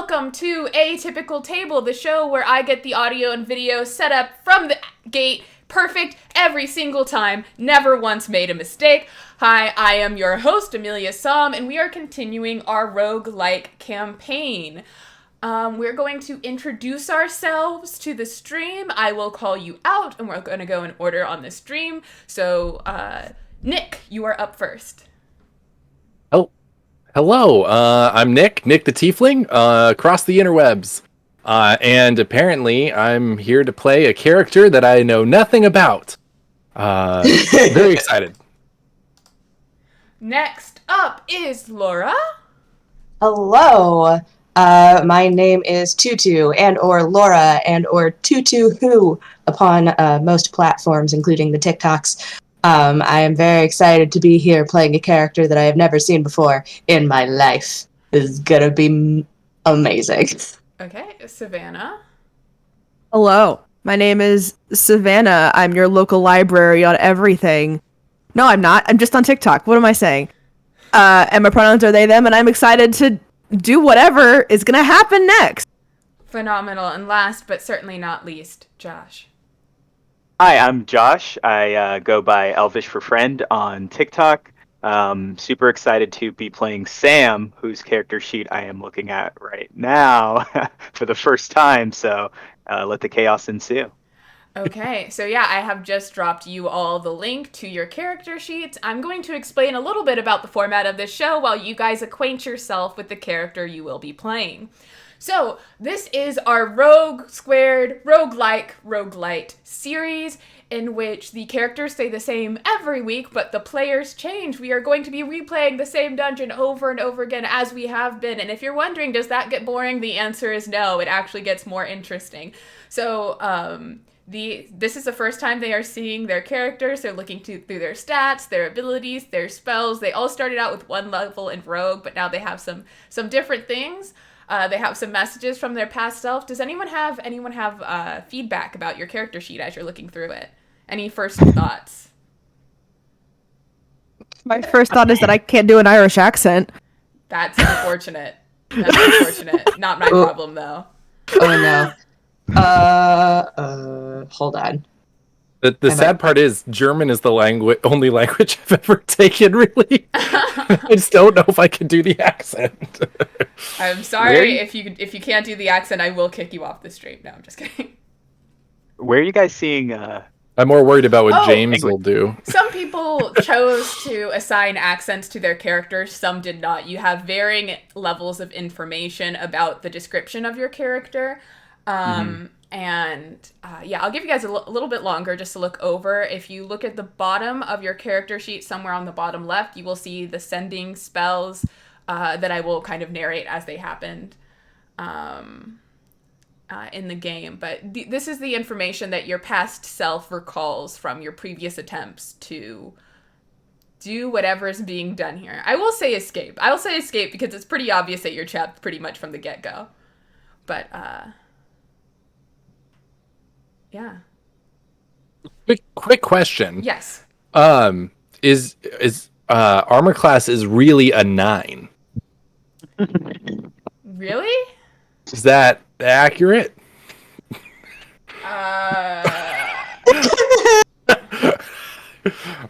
welcome to ATypical Table, the show where I get the audio and video set up from the gate, perfect every single time, never once made a mistake. Hi, I am your host, Amelia Som, and we are continuing our roguelike campaign. We're going to introduce ourselves to the stream. I will call you out, and we're going to go in order on the stream. So, Nick, you are up first. Oh, hello. I'm Nick the Tiefling, across the interwebs. And apparently I'm here to play a character that I know nothing about. Very excited. Next up is Laura. Hello. My name is Tutu, and or Laura, and or Tutu Who upon most platforms, including the TikToks. I am very excited to be here playing a character that I have never seen before in my life. This is gonna be amazing. Okay, Savannah. Hello, my name is Savannah. I'm your local library on everything. No, I'm not. I'm just on TikTok. What am I saying? And my pronouns are they, them, and I'm excited to do whatever is gonna happen next. Phenomenal. And last but certainly not least, Josh. Hi, I'm Josh. I go by Elvish for Friend on TikTok. Super excited to be playing Sam, whose character sheet I am looking at right now for the first time. So let the chaos ensue. Okay, so yeah, I have just dropped you all the link to your character sheets. I'm going to explain a little bit about the format of this show while you guys acquaint yourself with the character you will be playing. So, this is our Rogue Squared Roguelite series in which the characters stay the same every week, but the players change. We are going to be replaying the same dungeon over and over again as we have been. And if you're wondering, does that get boring? The answer is no. It actually gets more interesting. So, this is the first time they are seeing their characters. They're looking through their stats, their abilities, their spells. They all started out with one level in Rogue, but now they have some different things. They have some messages from their past self. Does anyone have feedback about your character sheet as you're looking through it? Any first thoughts? My first thought is that I can't do an Irish accent. That's unfortunate. Not my problem, though. Oh no. Hold on. The sad part is German is the only language I've ever taken, really. I just don't know if I can do the accent. I'm sorry if you can't do the accent, I will kick you off the stream. No, I'm just kidding. Where are you guys seeing? I'm more worried about what James will do. Some people chose to assign accents to their characters. Some did not. You have varying levels of information about the description of your character. And I'll give you guys a little bit longer just to look over. If you look at the bottom of your character sheet, somewhere on the bottom left, you will see the sending spells that I will kind of narrate as they happened in the game. But this is the information that your past self recalls from your previous attempts to do whatever is being done here. I will say escape. I will say escape because it's pretty obvious that you're trapped pretty much from the get-go. But, yeah. Quick question. Yes. Is armor class is really a 9? Really? Is that accurate? I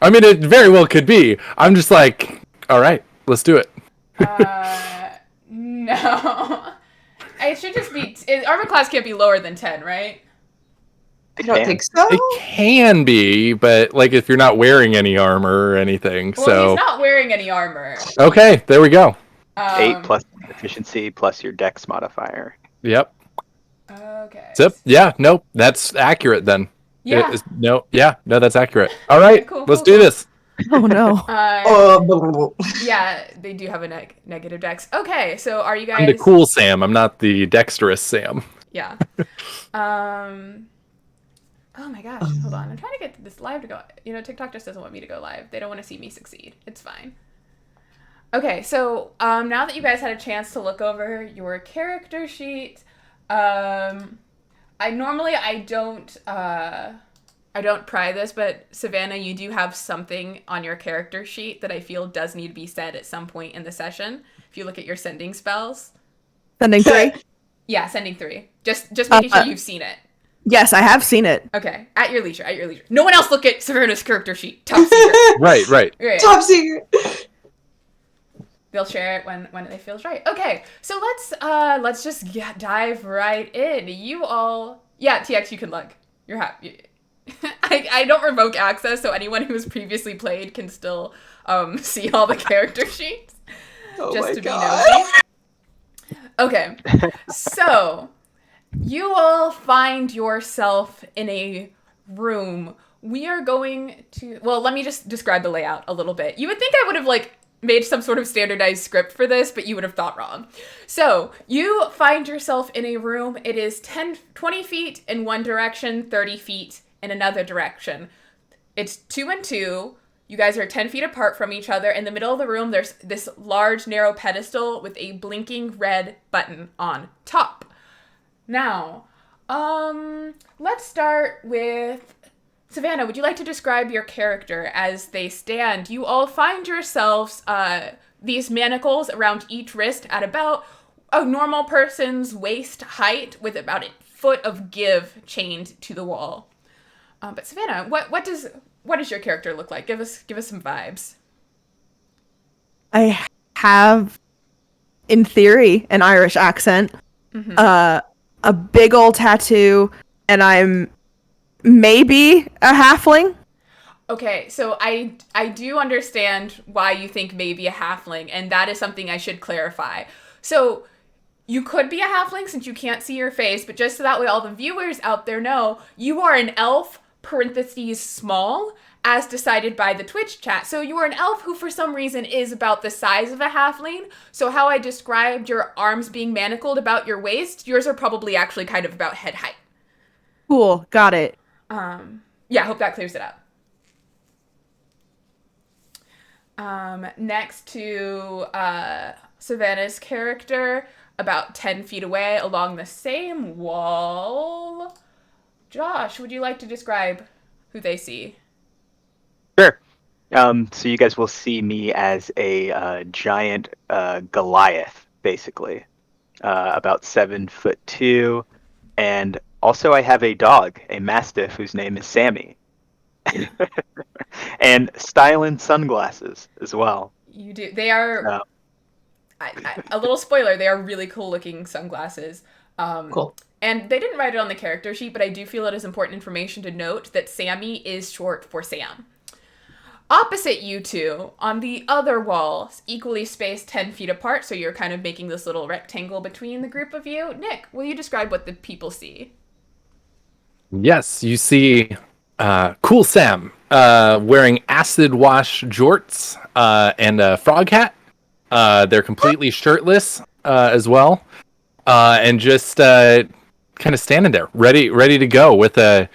mean, it very well could be. I'm just like, all right, let's do it. No. It should just be... armor class can't be lower than 10, right? I don't think so. It can be, but like if you're not wearing any armor or anything. Well, he's not wearing any armor. Okay, there we go. 8 plus efficiency plus your dex modifier. Yep. Okay. Yeah, nope, that's accurate then. Yeah. No, that's accurate. All right, Cool, let's do this. Oh no. Yeah, they do have a negative dex. Okay, so are you guys... I'm the cool Sam. I'm not the dexterous Sam. Yeah. Oh my gosh, hold on. I'm trying to get this live to go. You know, TikTok just doesn't want me to go live. They don't want to see me succeed. It's fine. Okay, so now that you guys had a chance to look over your character sheet, I don't pry this, but Savannah, you do have something on your character sheet that I feel does need to be said at some point in the session. If you look at your sending spells. Sending 3. Yeah, sending 3. Just making sure you've seen it. Yes, I have seen it. Okay, at your leisure. No one else look at Savannah's character sheet. Top secret. Right. Top secret. They'll share it when it feels right. Okay, so let's just dive right in. You all, yeah, TX, you can look. You're happy. I don't revoke access, so anyone who has previously played can still see all the character sheets. Oh just my to God. be nosy. Okay, so you all find yourself in a room. We are going to, well, let me just describe the layout a little bit. You would think I would have made some sort of standardized script for this, but you would have thought wrong. So you find yourself in a room. It is 20 feet in one direction, 30 feet in another direction. It's 2 and 2. You guys are 10 feet apart from each other. In the middle of the room, there's this large, narrow pedestal with a blinking red button on top. Now, let's start with Savannah. Would you like to describe your character as they stand? You all find yourselves these manacles around each wrist at about a normal person's waist height, with about a foot of give chained to the wall. But Savannah, what does your character look like? Give us some vibes. I have, in theory, an Irish accent, a big old tattoo, and I'm maybe a halfling. Okay, so I do understand why you think maybe a halfling, and that is something I should clarify. So you could be a halfling since you can't see your face, but just so that way all the viewers out there know, you are an elf, parentheses small, as decided by the Twitch chat. So you are an elf who for some reason is about the size of a halfling. So how I described your arms being manacled about your waist, yours are probably actually kind of about head height. Cool, got it. Yeah, I hope that clears it up. Next to Savannah's character, about 10 feet away along the same wall. Josh, would you like to describe who they see? Sure. So you guys will see me as a giant Goliath, basically, about 7'2", and also I have a dog, a Mastiff, whose name is Sammy, and styling sunglasses as well. You do. They are, a little spoiler, they are really cool looking sunglasses. Cool. And they didn't write it on the character sheet, but I do feel it is important information to note that Sammy is short for Sam. Opposite you two, on the other wall, equally spaced 10 feet apart, so you're kind of making this little rectangle between the group of you. Nick, will you describe what the people see? Yes, you see Cool Sam wearing acid wash jorts and a frog hat. They're completely shirtless as well, and just kind of standing there, ready to go with an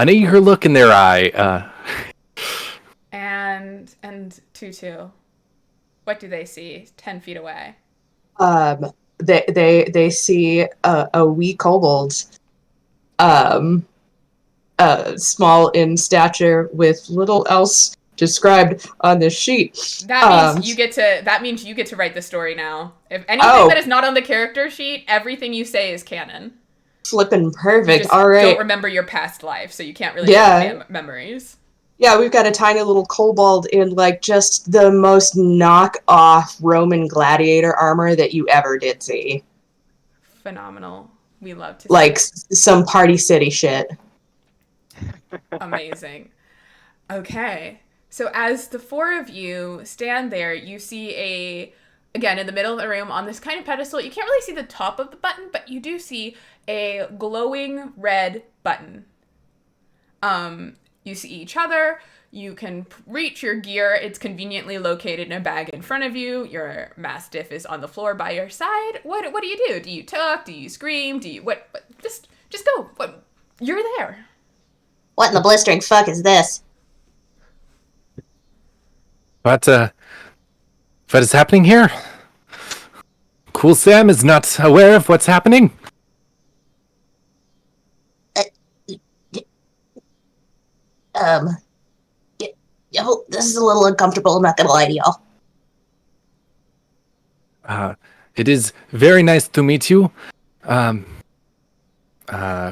eager look in their eye. And Tutu, what do they see 10 feet away? They see a wee kobold, small in stature, with little else described on the sheet. That means you get to write the story now. If anything that is not on the character sheet, everything you say is canon. Flippin' perfect. You just All right. don't remember your past life, so you can't really have memories. Yeah, we've got a tiny little kobold in just the most knock-off Roman gladiator armor that you ever did see. Phenomenal. We love to see some Party City shit. Amazing. Okay. So as the four of you stand there, you see again, in the middle of the room on this kind of pedestal, you can't really see the top of the button, but you do see a glowing red button. You see each other. You can reach your gear. It's conveniently located in a bag in front of you. Your Mastiff is on the floor by your side. What do you do? Do you tuck? Do you scream? Do you what? Just go. What? You're there. What in the blistering fuck is this? What is happening here? Cool Sam is not aware of what's happening. This is a little uncomfortable, I'm not gonna lie to y'all. It is very nice to meet you.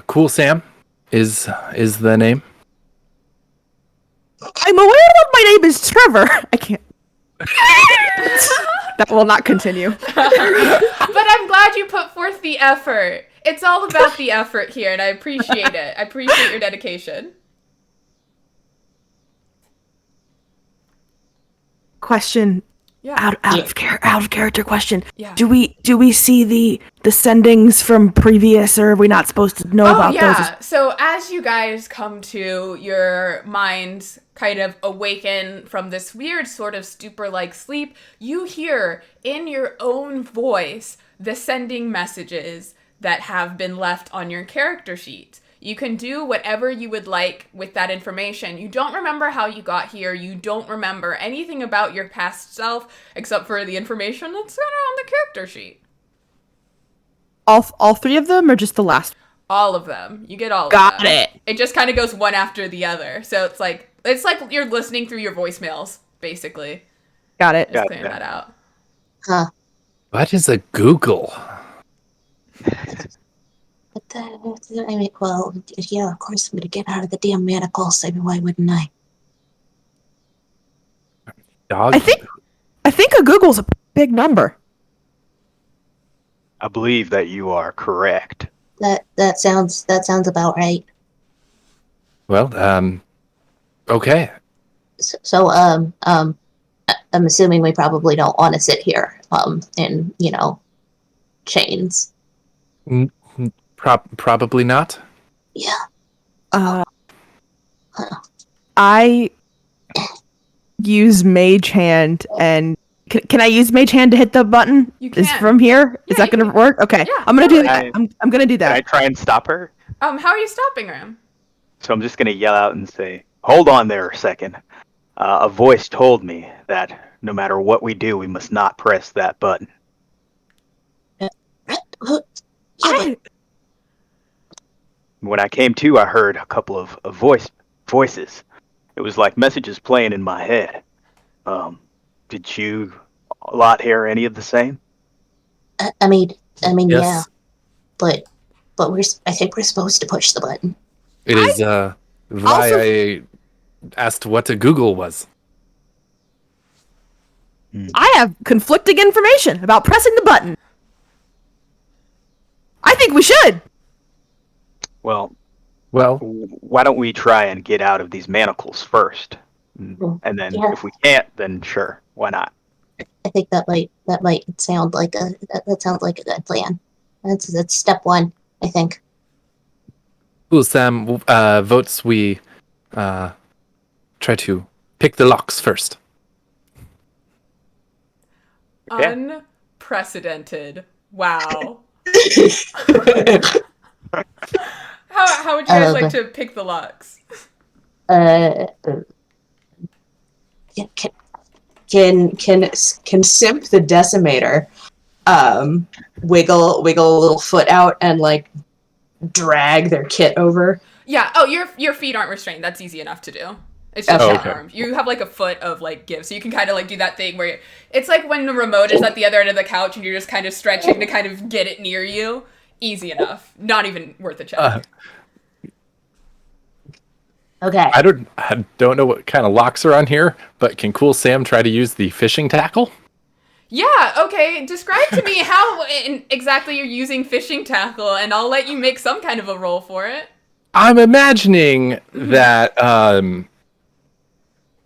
Cool Sam is the name. I'm aware that my name is Trevor. I can't. That will not continue. But I'm glad you put forth the effort. It's all about the effort here, and I appreciate it. I appreciate your dedication. Question. Yeah. Out of character question. Yeah. Do we see the sendings from previous, or are we not supposed to know about those? So as you guys come to, your minds kind of awaken from this weird sort of stupor-like sleep, you hear in your own voice the sending messages that have been left on your character sheet. You can do whatever you would like with that information. You don't remember how you got here. You don't remember anything about your past self except for the information that's on the character sheet. All three of them, or just the last? All of them. You get all of them. Got it. It just kind of goes one after the other. So it's like you're listening through your voicemails, basically. Got it. Just clearing that out. Huh. What is a Google? I mean, well, yeah, of course I'm gonna get out of the damn manacles. I mean, why wouldn't I? Dog? I think a Google's a big number. I believe that you are correct. That sounds about right. Well, okay. So I'm assuming we probably don't want to sit here, in chains. Probably not. Yeah. I use Mage Hand, and can I use Mage Hand to hit the button? You can. Is from here? Is that you gonna can. work? Okay, Yeah, I'm gonna do totally. that. I'm gonna do Can I that. try and stop her? How are you stopping her? So I'm just going to yell out and say, hold on there a second. A voice told me that no matter what we do, we must not press that button. When I came to, I heard a couple of voices. It was like messages playing in my head. Did you lot hear any of the same? I mean, Yes. yeah, but I think we're supposed to push the button. It is why I asked what a Google was. I have conflicting information about pressing the button. I think we should. Well, Well, why don't we try and get out of these manacles first? And then Yeah. if we can't, then sure, why not? I think that might sound like that sounds like a good plan. That's step one, I think. cool Sam votes we try to pick the locks first. Okay. Unprecedented. Wow. How would you guys like to pick the locks? Can Simp the Decimator wiggle a little foot out and like drag their kit over? Yeah. Oh, your feet aren't restrained. That's easy enough to do. It's just Okay. your arm. You have like a foot of like give, so you can kind of like do that thing where it's like when the remote is at the other end of the couch and you're just kind of stretching to kind of get it near you. Easy enough. Not even worth a check. Okay. I don't know what kind of locks are on here, but can Cool Sam try to use the fishing tackle? Yeah, okay. Describe to me how exactly you're using fishing tackle, and I'll let you make some kind of a roll for it. I'm imagining that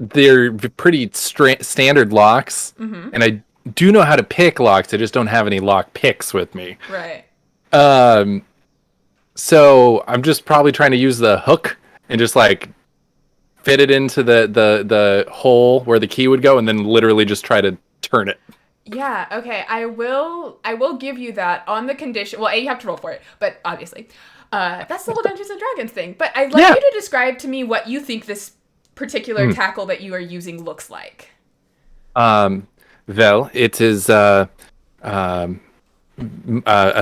they're pretty standard locks, and I do know how to pick locks. I just don't have any lock picks with me. Right. So I'm just probably trying to use the hook and just like fit it into the hole where the key would go, and then literally just try to turn it. Yeah, okay. I will give you that on the condition. Well, A, you have to roll for it, but obviously. That's the whole Dungeons and Dragons thing. But I'd like you to describe to me what you think this particular tackle that you are using looks like. Well, it is a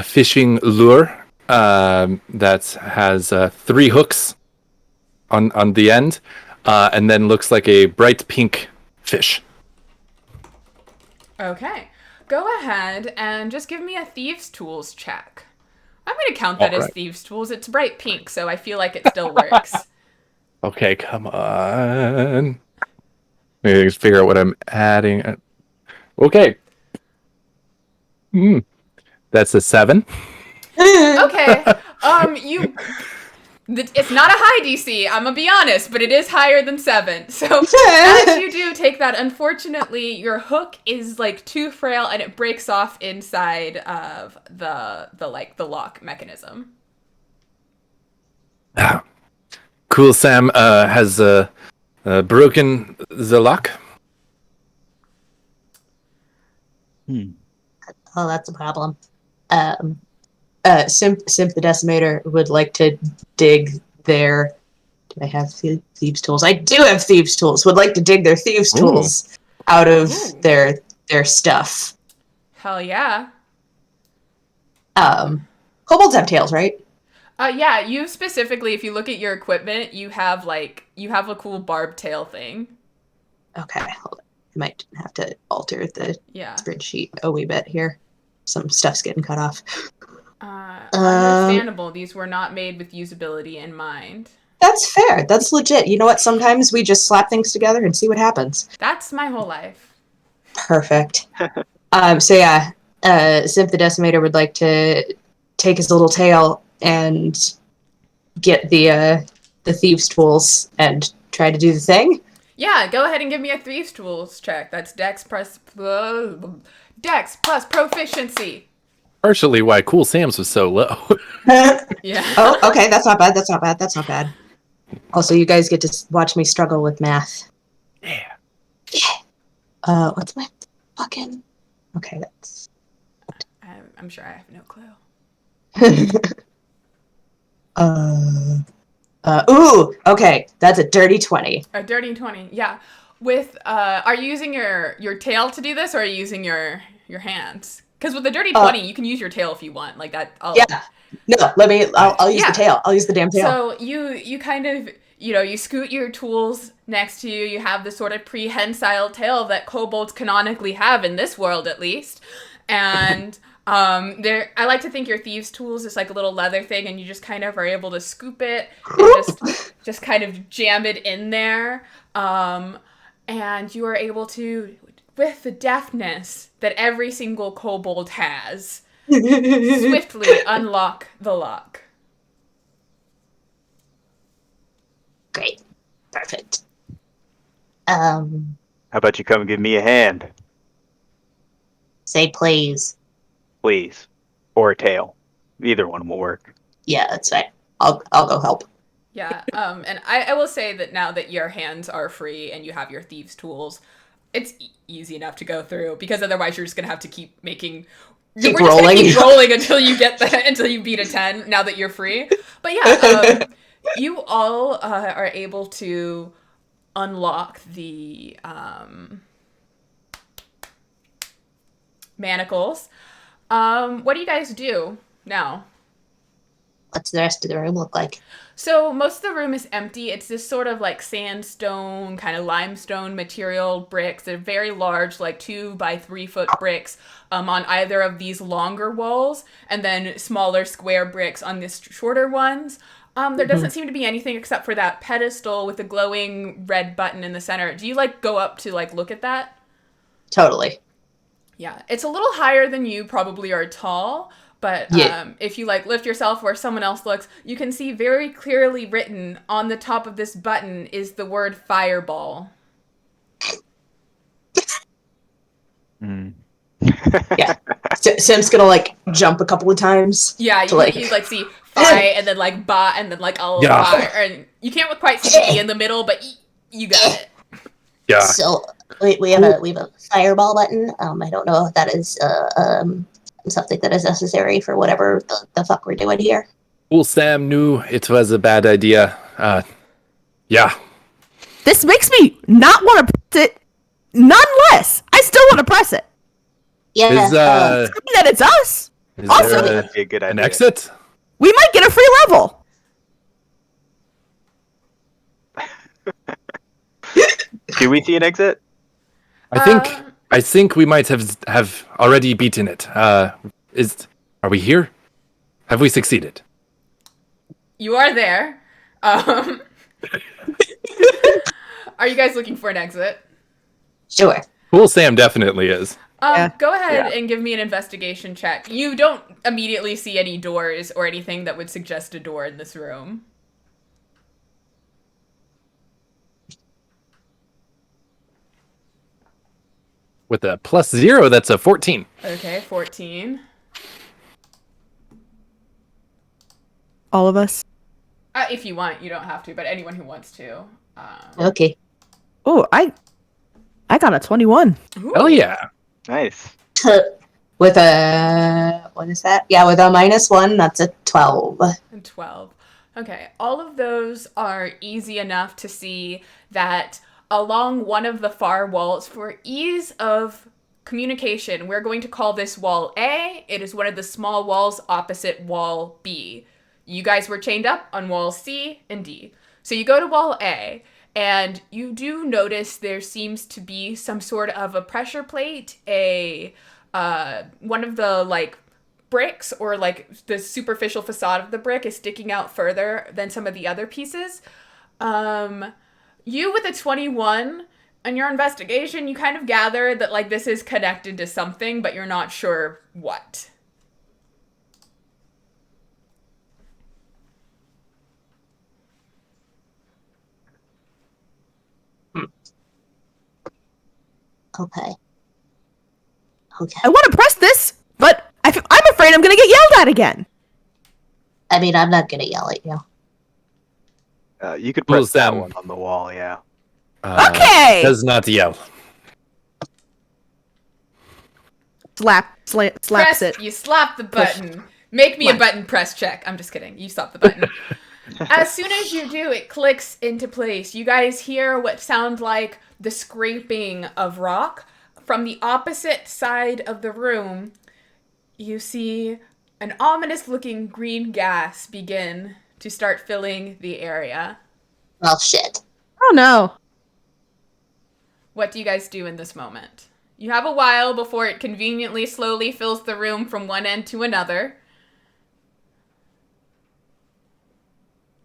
fishing lure that has 3 hooks on the end, and then looks like a bright pink fish. Okay. go ahead and just give me a Thieves' Tools check. I'm going to count that as Thieves' Tools. It's bright pink, so I feel like it still works. Okay, come on. Maybe just figure out what I'm adding. Okay. That's a 7. Okay. It's not a high DC, I'm gonna be honest, but it is higher than 7. So as you do take that, unfortunately, your hook is like too frail and it breaks off inside of the lock mechanism. Cool Sam has broken the lock. Oh, that's a problem. Simp the Decimator would like to dig their... Do I have thieves' tools? I do have thieves' tools. Would like to dig their thieves' tools out of their stuff. Hell yeah. Kobolds have tails, right? Yeah, you specifically, if you look at your equipment, you have a cool barbed tail thing. Okay, hold on. I might have to alter the Yeah. spreadsheet a wee bit here. Some stuff's getting cut off. Understandable. These were not made with usability in mind. That's fair. That's legit. You know what? Sometimes we just slap things together and see what happens. That's my whole life. Perfect. So yeah, Simp the Decimator would like to take his little tail and get the thieves' tools and try to do the thing. Yeah, go ahead and give me a Thieves' Tools check. That's Dex plus proficiency. Partially why Cool Sam's was so low. Yeah. Oh, okay. That's not bad. That's not bad. That's not bad. Also, you guys get to watch me struggle with math. Yeah. What's my fucking... Okay, that's... I'm sure I have no clue. Okay, that's a dirty 20. A dirty 20, yeah. With, are you using your tail to do this, or are you using your hands? Because with the dirty 20, you can use your tail if you want. Like that. Yeah. No, I'll use the tail. I'll use the damn tail. So you kind of, you scoot your tools next to you. You have this sort of prehensile tail that kobolds canonically have in this world, at least. And I like to think your thieves' tools is like a little leather thing, and you just kind of are able to scoop it and just kind of jam it in there. And you are able to, with the deftness that every single kobold has, swiftly unlock the lock. Great. Perfect. How about you come and give me a hand? Say please. Please. Or a tail. Either one will work. Yeah, that's right. I'll go help. Yeah, and I will say that now that your hands are free and you have your thieves' tools, it's easy enough to go through, because otherwise you're just gonna have to keep rolling. Just gonna keep rolling until you until you beat a 10. Now that you're free, but yeah, you all are able to unlock the manacles. What do you guys do now? What's the rest of the room look like? So most of the room is empty. It's this sort of like sandstone, kind of limestone material bricks. They're very large, like 2 by 3 foot bricks on either of these longer walls, and then smaller square bricks on these shorter ones. There doesn't seem to be anything except for that pedestal with the glowing red button in the center. Do you go up to look at that? Totally. Yeah, it's a little higher than you probably are tall. But if you lift yourself where someone else looks, you can see very clearly written on the top of this button is the word fireball. Yeah. Sim's gonna jump a couple of times. Yeah, you see fi and then ba and then fire, and you can't quite see the E in the middle, but you got it. Yeah. So we have a fireball button. I don't know if that is something that is necessary for whatever the fuck we're doing here. Cool Sam knew it was a bad idea. Yeah. This makes me not want to press it. None less. I still want to press it. Yeah. That it's us. Also, That'd be a good idea. An exit? we might get a free level. Do we see an exit? I think I think we might have already beaten it. Are we here? Have we succeeded? You are there. Are you guys looking for an exit? Sure. Cool Sam definitely is. Yeah. Go ahead Yeah. and give me an investigation check. You don't immediately see any doors or anything that would suggest a door in this room. With a +0, that's a 14. Okay, 14. All of us. If you want, you don't have to, but anyone who wants to. Okay. Oh, I got a 21. Ooh. Hell yeah. Nice. With a, what is that? Yeah, with a -1, that's a 12. And 12. Okay, all of those are easy enough to see that along one of the far walls, for ease of communication, we're going to call this wall A. It is one of the small walls opposite wall B. You guys were chained up on wall C and D. So you go to wall A, and you do notice there seems to be some sort of a pressure plate, one of the, like, bricks, or like the superficial facade of the brick is sticking out further than some of the other pieces. You with a 21 on your investigation, you kind of gather that like this is connected to something, but you're not sure what. Okay. Okay. I want to press this, but I'm afraid I'm going to get yelled at again. I mean, I'm not gonna yell at you. You could Well, press that Sam. one on the wall, yeah. Okay. Does not yell. Slaps Press, it. you slap the button. Make me a button press check. I'm just kidding. You slap the button. As soon as you do, it clicks into place. You guys hear what sound like the scraping of rock. From the opposite side of the room, you see an ominous-looking green gas begin to start filling the area. Well, shit. Oh no. What do you guys do in this moment? You have a while before it conveniently slowly fills the room from one end to another.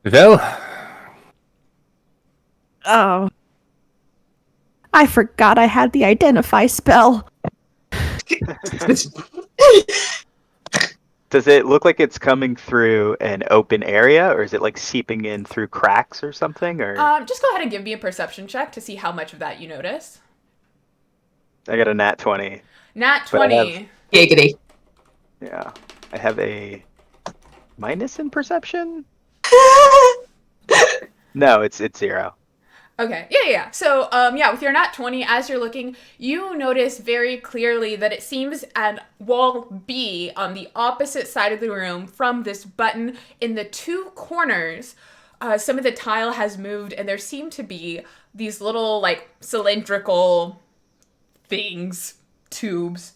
Well, Oh. I forgot I had the identify spell. Does it look like it's coming through an open area, or is it like seeping in through cracks or something? Or Just go ahead and give me a perception check to see how much of that you notice. I got a nat 20. Nat But I 20. Giggity. Yeah, I have a minus in perception. No, it's 0. Okay, yeah. So, with your nat 20, as you're looking, you notice very clearly that it seems at wall B on the opposite side of the room from this button in the two corners, some of the tile has moved, and there seem to be these little, like, cylindrical things, tubes,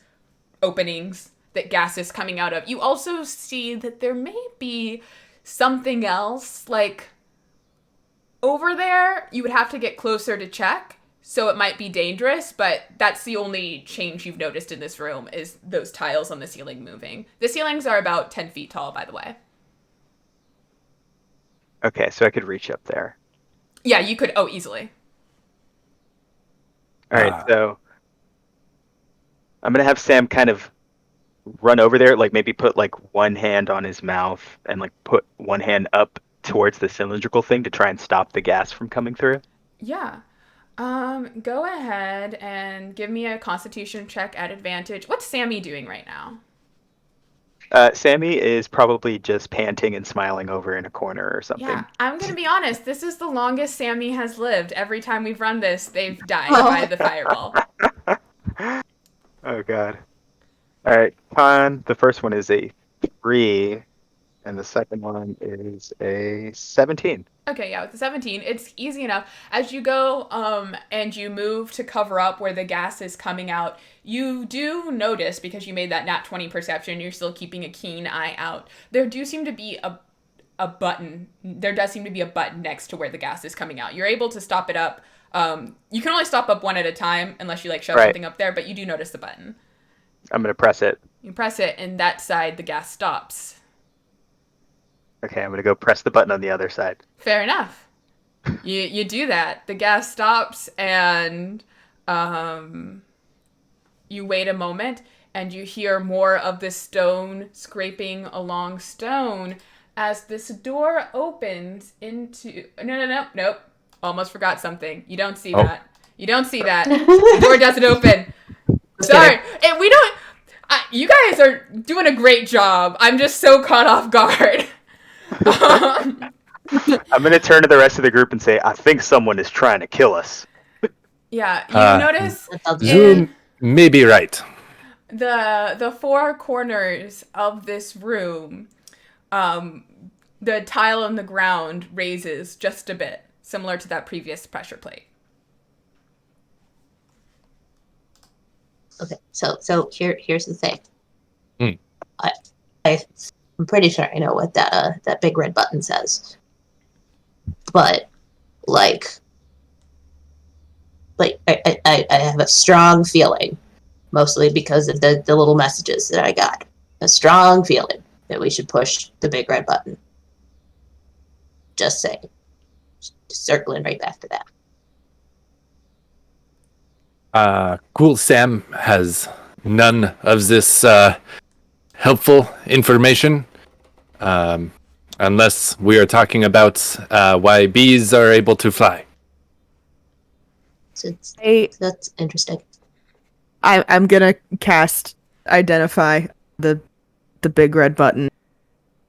openings that gas is coming out of. You also see that there may be something else, like, over there. You would have to get closer to check, so it might be dangerous, but that's the only change you've noticed in this room is those tiles on the ceiling moving. The ceilings are about 10 feet tall, by the way. Okay, so I could reach up there. Yeah, you could, easily. All right, so I'm gonna have Sam kind of run over there, like maybe put like one hand on his mouth and like put one hand up towards the cylindrical thing to try and stop the gas from coming through. Yeah. Go ahead and give me a constitution check at advantage. What's Sammy doing right now? Sammy is probably just panting and smiling over in a corner or something. Yeah, I'm gonna be honest, this is the longest Sammy has lived. Every time we've run this, they've died by the fireball. Oh god. All right, con. The first one is a 3, and the second one is a 17. Okay, yeah, with the 17, it's easy enough. As you go and you move to cover up where the gas is coming out, you do notice, because you made that nat 20 perception, you're still keeping a keen eye out. There do seem to be a button. There does seem to be a button next to where the gas is coming out. You're able to stop it up You can only stop up one at a time unless you like shove Right. something up there, but you do notice the button. I'm gonna press it. You press it, and that side, the gas stops. Okay, I'm gonna go press the button on the other side. Fair enough. You do that. The gas stops, and you wait a moment, and you hear more of the stone scraping along stone as this door opens into... Nope. Almost forgot something. You don't see that. You don't see that. The door doesn't open. Sorry. And we don't... you guys are doing a great job. I'm just so caught off guard. I'm gonna turn to the rest of the group and say, I think someone is trying to kill us. Yeah, you notice You may be right. the four corners of this room, the tile on the ground raises just a bit, similar to that previous pressure plate. Okay, so here's the thing. Hmm. I'm pretty sure I know what that big red button says, but like I have a strong feeling, mostly because of the little messages that I got. A strong feeling that we should push the big red button. Just saying. Just circling right back to that. Cool Sam has none of this helpful information. Unless we are talking about why bees are able to fly. So that's interesting. I'm gonna cast Identify, the big red button.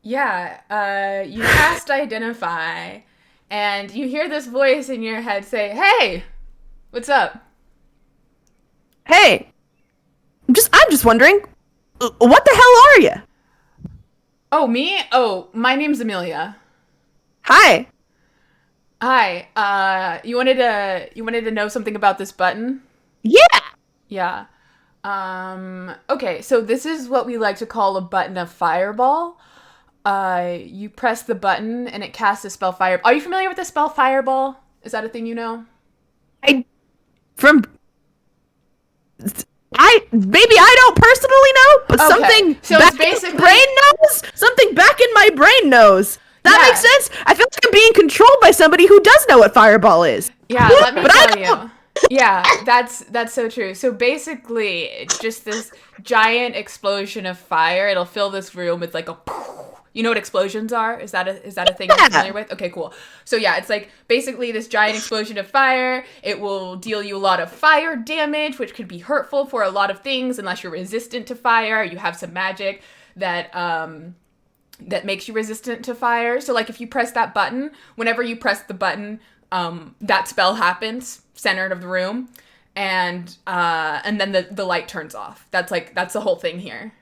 Yeah, you cast Identify, and you hear this voice in your head say, "Hey, what's up?" Hey, I'm just wondering, what the hell are you? Oh, me? Oh, my name's Amelia. Hi. Hi. You wanted to know something about this button? Yeah. Yeah. Okay, so this is what we like to call a button of fireball. You press the button and it casts a spell fire. Are you familiar with the spell fireball? Is that a thing you know? Maybe I don't personally know, but Okay, something so back it's basically- in my brain knows. Something back in my brain knows. That Yeah. makes sense. I feel like I'm being controlled by somebody who does know what fireball is. Yeah, let me But I tell you. Yeah, that's so true. So basically, it's just this giant explosion of fire. It'll fill this room with like a... You know what explosions are? Is that a thing you're familiar with? Okay, cool. So yeah, it's like basically this giant explosion of fire. It will deal you a lot of fire damage, which could be hurtful for a lot of things unless you're resistant to fire. You have some magic that that makes you resistant to fire. So like if you press that button, whenever you press the button, that spell happens, centered of the room, and then the light turns off. That's the whole thing here.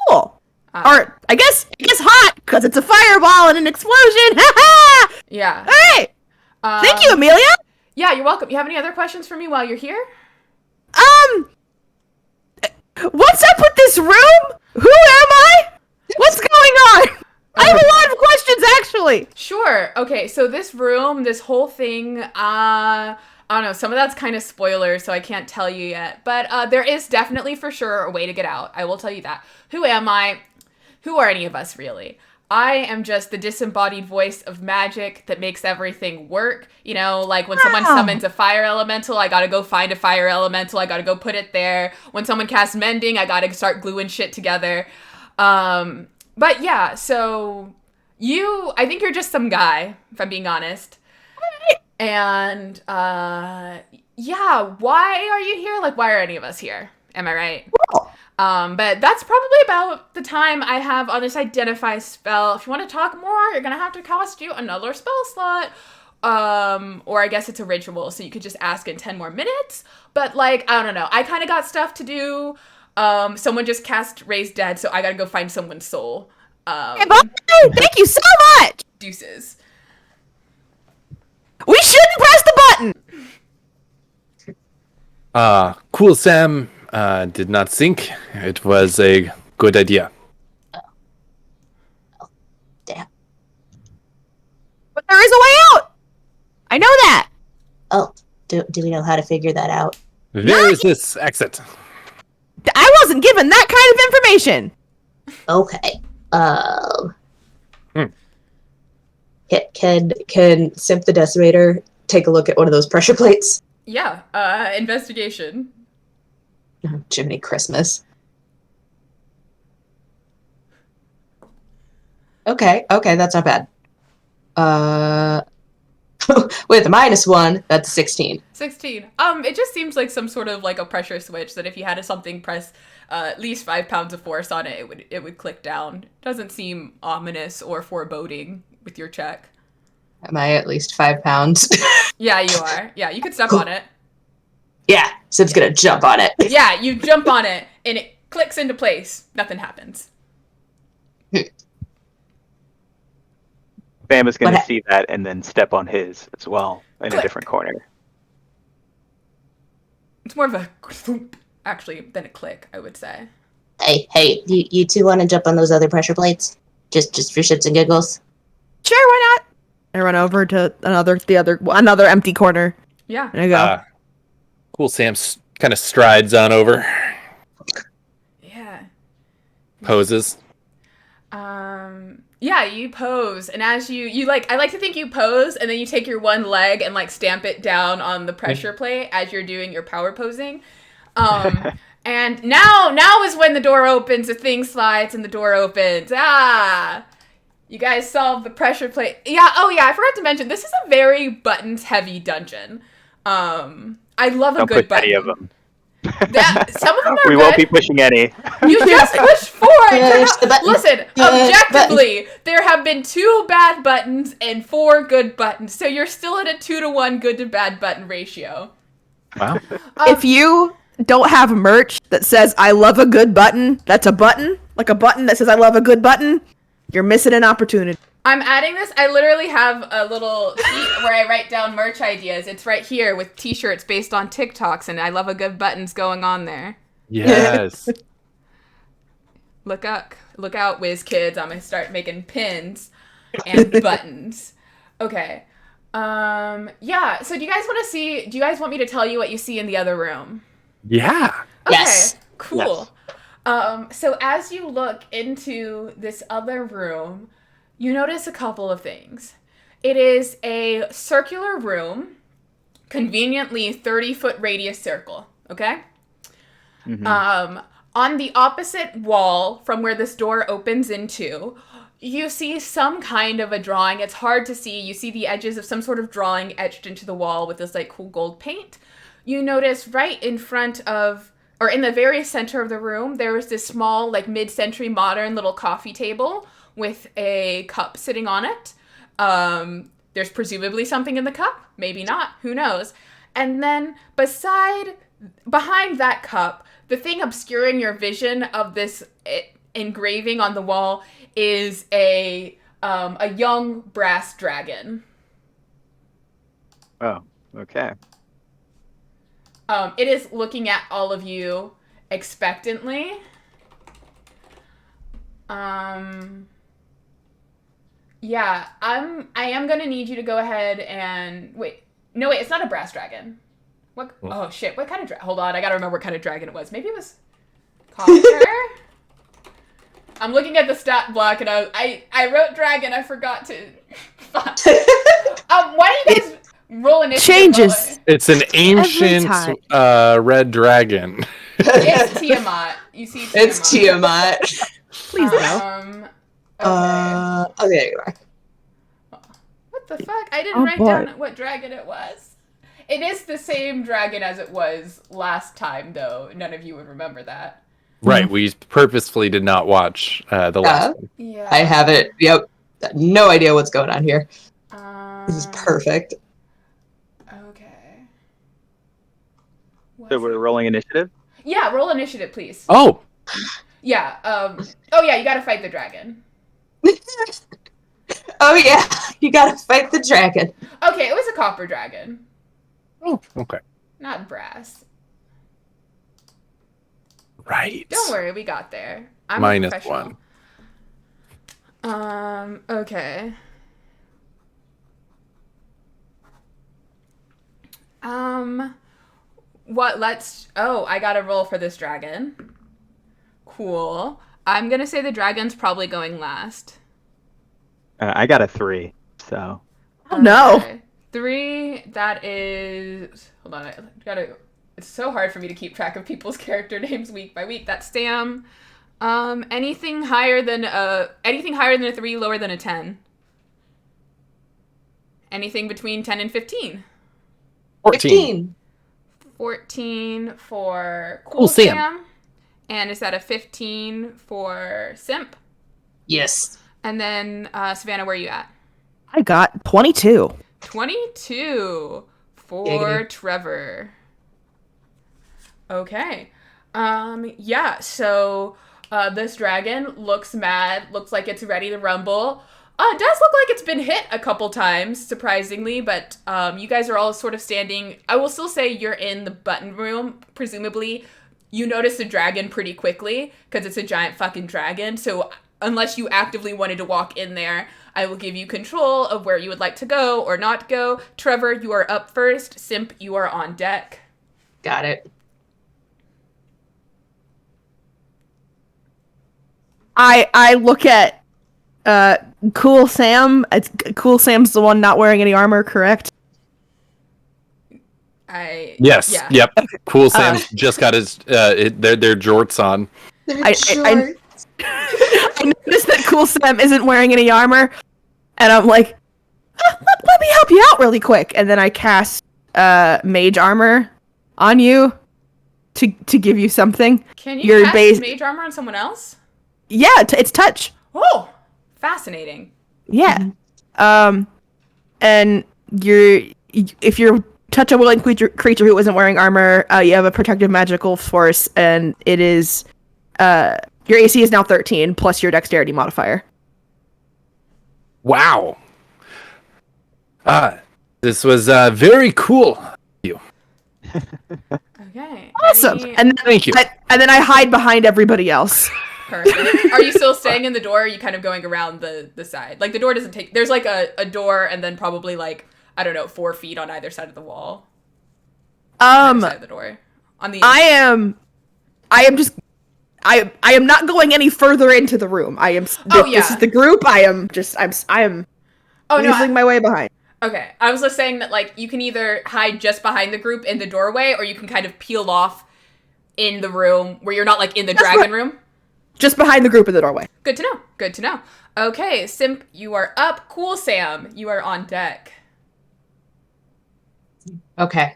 Cool. Or I guess hot because it's a fireball and an explosion. Yeah. All right. Thank you, Amelia. Yeah, you're welcome. You have any other questions for me while you're here? What's up with this room? Who am I? What's going on? I have a lot of questions, actually. Sure. Okay, so this room, this whole thing, I don't know, some of that's kind of spoilers, so I can't tell you yet. But there is definitely for sure a way to get out. I will tell you that. Who am I? Who are any of us, really? I am just the disembodied voice of magic that makes everything work. You know, like when someone summons a fire elemental, I gotta go find a fire elemental. I gotta go put it there. When someone casts mending, I gotta start gluing shit together. But yeah, so I think you're just some guy, if I'm being honest. And, yeah, why are you here? Like, why are any of us here? Am I right? Cool. But that's probably about the time I have on this Identify spell. If you want to talk more, you're gonna have to cost you another spell slot. Or I guess it's a ritual, so you could just ask in 10 more minutes. But, like, I don't know. I kind of got stuff to do. Someone just cast Raise Dead, so I gotta go find someone's soul. Hey, bye. Thank you so much. Deuces. We shouldn't press the button. Cool Sam did not think it was a good idea. Damn. But there is a way out. I know that. Oh, do we know how to figure that out? There is this exit. I wasn't given that kind of information. Okay. Hmm. Can Simp the Decimator take a look at one of those pressure plates? Yeah, investigation. Oh, Jiminy Christmas. Okay, that's not bad. With a -1, that's 16. 16. It just seems like some sort of like a pressure switch that if you had something press at least 5 pounds of force on it, it would click down. Doesn't seem ominous or foreboding with your check. Am I at least 5 pounds? Yeah, you are. Yeah, you could step on it. Yeah, Simp's gonna jump on it. Yeah, you jump on it and it clicks into place. Nothing happens. Bam is going to see that and then step on his as well in Click. a different corner. It's more of a thump, actually, than a click, I would say. Hey, you two want to jump on those other pressure plates? Just for shits and giggles? Sure, why not? I run over to another empty corner, Yeah. and I go, Cool. Sam kind of strides on over, Yeah. poses. Yeah, you pose, and as you like, I like to think you pose, and then you take your one leg and like stamp it down on the pressure plate as you're doing your power posing. And now is when the door opens, the thing slides, and the door opens. You guys solve the pressure plate. Yeah, oh yeah, I forgot to mention, this is a very buttons-heavy dungeon. I love a Don't good push button. any of them. Some of them are We good. won't be pushing any. You just pushed 4. Push the button. Listen, Push objectively, there have been 2 bad buttons and 4 good buttons, so you're still at a 2-to-1 good to bad button ratio. Wow. if you don't have merch that says "I love a good button," that's a button, like a button that says "I love a good button," you're missing an opportunity. I'm adding this. I literally have a little sheet where I write down merch ideas. It's right here with t-shirts based on TikToks, and I love a good buttons going on there. Yes. Look out, whiz kids. I'm gonna start making pins and buttons. Okay. Yeah, so do you guys want me to tell you what you see in the other room? Yeah. Okay, Yes. cool. So as you look into this other room, you notice a couple of things. It is a circular room, conveniently 30-foot radius circle, okay? Mm-hmm. On the opposite wall from where this door opens into, you see some kind of a drawing. It's hard to see. You see the edges of some sort of drawing etched into the wall with this like cool gold paint. You notice right in front of, or in the very center of the room, there is this small like mid-century modern little coffee table with a cup sitting on it. There's presumably something in the cup. Maybe not. Who knows? And then behind that cup, the thing obscuring your vision of this engraving on the wall is a young brass dragon. Oh, okay. It is looking at all of you expectantly. Yeah, I am gonna need you to go ahead and wait. No, wait, it's not a brass dragon. What? Oh shit! What kind of hold on, I gotta remember what kind of dragon it was. Maybe it was copper. I'm looking at the stat block and I wrote dragon. I forgot to. Fuck. Why don't you guys roll initiative? Changes. It's an ancient time. red dragon. It's Tiamat. You see Tiamat. It's Tiamat. Please no. Okay. Okay, you are. What the fuck? I didn't write down what dragon it was. It is the same dragon as it was last time, though. None of you would remember that. Right. We purposefully did not watch the last one. Yeah. I have it. Yep. No idea what's going on here. This is Um, perfect. Okay. So we're rolling initiative? Yeah, roll initiative, please. Oh. Yeah. Oh yeah, you gotta fight the dragon. Oh yeah, you gotta fight the dragon. Okay, it was a copper dragon, Oh. Okay. not brass. Right. Don't worry, we got there. I'm Minus a professional. 1. Okay. I gotta roll for this dragon. Cool. I'm gonna say the dragon's probably going last. I got a 3, so. Oh, no. Okay. 3, that is... Hold on, I gotta... It's so hard for me to keep track of people's character names week by week. That's Sam. Anything higher than a 3, lower than a 10. Anything between 10 and 15. 14. 14 for Cool Sam. And is that a 15 for Simp? Yes. And then, Savannah, where are you at? I got 22. 22 for Giggity. Trevor. Okay. So this dragon looks mad, looks like it's ready to rumble. It does look like it's been hit a couple times, surprisingly, but you guys are all sort of standing. I will still say you're in the button room, presumably. You notice the dragon pretty quickly, because it's a giant fucking dragon, so unless you actively wanted to walk in there, I will give you control of where you would like to go or not go. Trevor, you are up first. Simp, you are on deck. Got it. I look at Cool Sam. Cool Sam's the one not wearing any armor, correct? Yes. Yeah. Yep. Cool Sam's just got his their jorts on. I noticed that Cool Sam isn't wearing any armor, and I'm like, let me help you out really quick. And then I cast mage armor on you to give you something. Can you cast mage armor on someone else? Yeah, it's touch. Oh, fascinating. Yeah. And if you're touch a willing creature who isn't wearing armor, you have a protective magical force, and it is your AC is now 13 plus your dexterity modifier. Wow. This was very cool. You. Okay. Awesome. And Thank you. And then I hide behind everybody else. Perfect. Are you still staying in the door, or are you kind of going around the side? Like, the door doesn't take... There's, like, a door and then probably, like, I don't know, 4 feet on either side of the wall. On either side of the door. On the... I am not going any further into the room. This is the group. I am weaseling my way behind. Okay. I was just saying that, like, you can either hide just behind the group in the doorway, or you can kind of peel off in the room where you're not, like, in the dragon room. Just behind the group in the doorway. Good to know. Good to know. Okay, Simp, you are up. Cool Sam, you are on deck. Okay.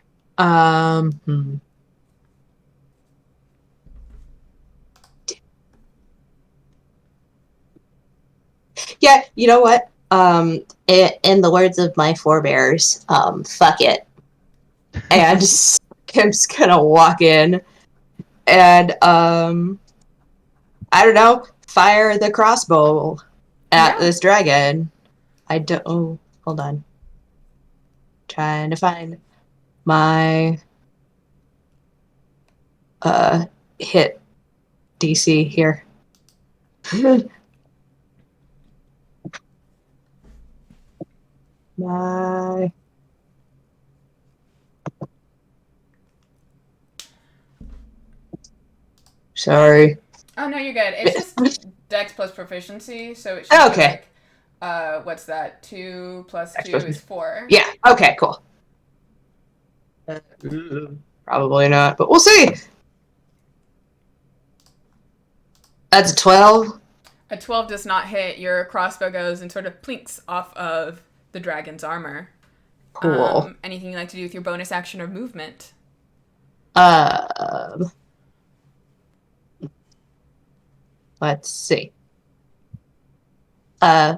Yeah, you know what? In the words of my forebears, fuck it. And I'm just gonna walk in and, I don't know, fire the crossbow at this dragon. Oh, hold on. Trying to find my hit DC here. Sorry. Oh, no, you're good. It's just Dex plus proficiency, so it should be like, what's that? 2 plus 2 is 4. Yeah, okay, cool. Probably not, but we'll see. That's a 12. A 12 does not hit. Your crossbow goes and sort of plinks off of the dragon's armor. Cool. Anything you'd like to do with your bonus action or movement? Let's see. I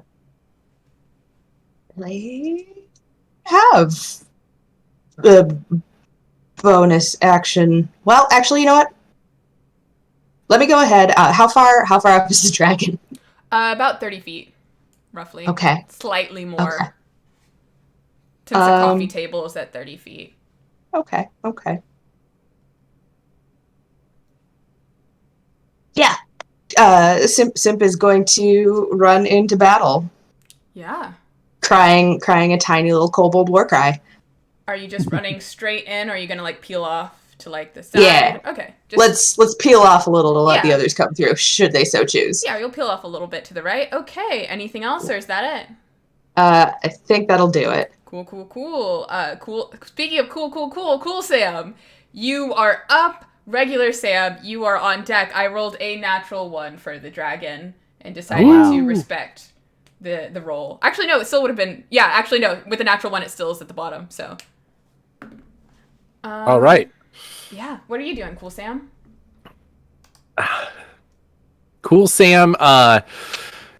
have the bonus action. Well, actually, you know what? Let me go ahead. How far up is the dragon? About 30 feet, roughly. Okay. Slightly more. Okay. Since the coffee table is at 30 feet. Okay. Yeah. Simp is going to run into battle. Yeah. Crying a tiny little kobold war cry. Are you just running straight in, or are you gonna like peel off to like the side? Yeah. Okay. Just, Let's peel off a little to let the Yeah. others come through, should they so choose. yeah, you'll peel off a little bit to the right. Okay. Anything else, or is that it? I think that'll do it. Cool, cool, cool. Cool. Speaking of cool, Sam. You are up. Regular Sam, you are on deck. I rolled a natural 1 for the dragon and decided to Ooh. respect the roll. Actually, no, it still would have been. Yeah, actually, no. With the natural 1, it still is at the bottom. So. All right. Yeah. What are you doing, Cool Sam? Cool Sam,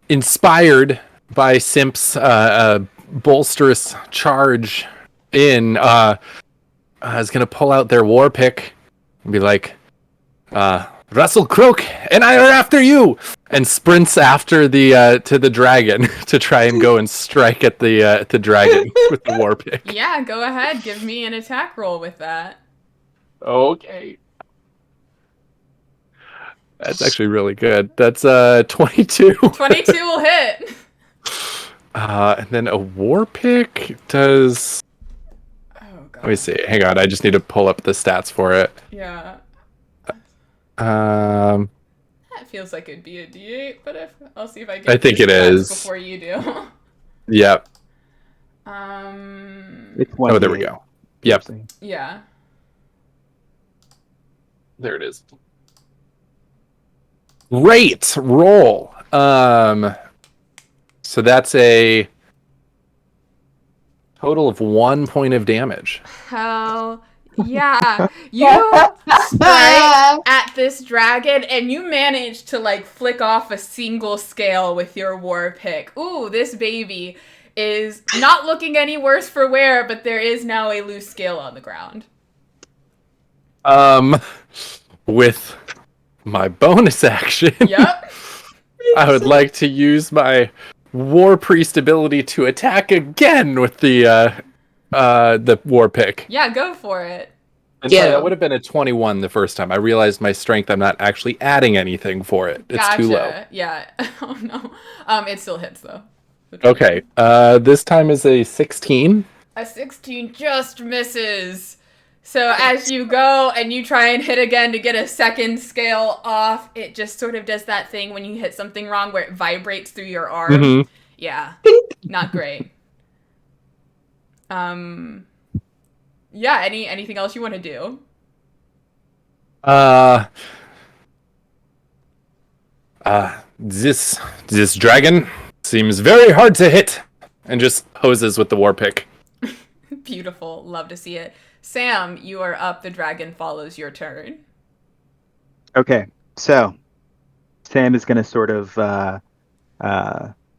inspired by Simp's bolsterous charge in, is going to pull out their war pick and be like, Russell Croak and I are after you, and sprints after the to the dragon to try and go and strike at the dragon with the war pick. Yeah, go ahead. Give me an attack roll with that. Okay. That's actually really good. That's 22. 22 will hit. And then a war pick does. Oh god. Let me see. Hang on. I just need to pull up the stats for it. Yeah. Um, That feels like it'd be a D8, but I'll see if I get. I think the it stats is. before you do. Yep. It's one. Oh, there we go. Yep. Yeah. There it is. Great roll. So that's a total of 1 point of damage. Hell yeah. You strike at this dragon and you manage to like flick off a single scale with your war pick. Ooh, this baby is not looking any worse for wear, but there is now a loose scale on the ground. With my bonus action, Yep. I would like to use my War Priest ability to attack again with the war pick. Yeah, go for it. And sorry, that would have been a 21 the first time. I realized my strength, I'm not actually adding anything for it. It's too low. Yeah. Oh no. It still hits though. Okay. This time is a 16. A 16 just misses. So as you go and you try and hit again to get a second scale off, it just sort of does that thing when you hit something wrong where it vibrates through your arm. Mm-hmm. Yeah, not great. Yeah, anything else you want to do? This dragon seems very hard to hit, and just hoses with the war pick. Beautiful, love to see it. Sam, you are up. The dragon follows your turn. Okay, so Sam is gonna sort of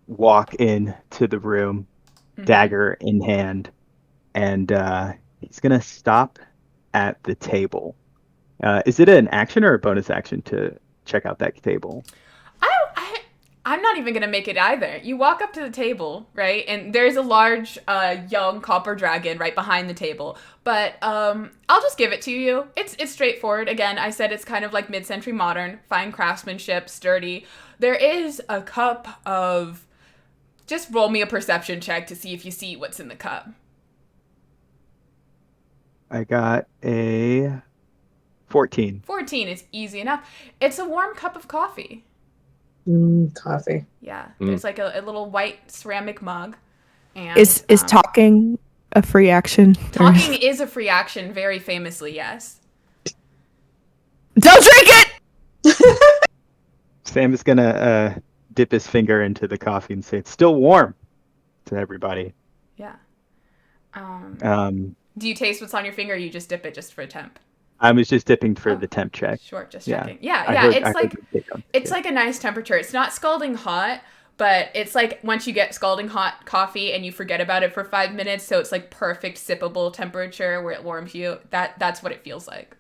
walk into the room, dagger in hand, and he's gonna stop at the table. Is it an action or a bonus action to check out that table? I'm not even gonna make it either. You walk up to the table, right, and there's a large, young copper dragon right behind the table. But I'll just give it to you. It's straightforward. Again, I said it's kind of like mid-century modern, fine craftsmanship, sturdy. There is a cup of. Just roll me a perception check to see if you see what's in the cup. I got a 14. 14 is easy enough. It's a warm cup of coffee. Coffee. Yeah, there's like a little white ceramic mug. And, Is talking a free action? Talking is a free action, very famously, yes. Don't drink it! Sam is gonna dip his finger into the coffee and say, "It's still warm," to everybody. Yeah. Do you taste what's on your finger, or you just dip it just for a temp? I was just dipping for the temp check. Sure, just Yeah. checking. Yeah, I yeah. heard It's like a nice temperature. It's not scalding hot, but it's like once you get scalding hot coffee and you forget about it for 5 minutes, so it's like perfect sippable temperature where it warms you. That's what it feels like.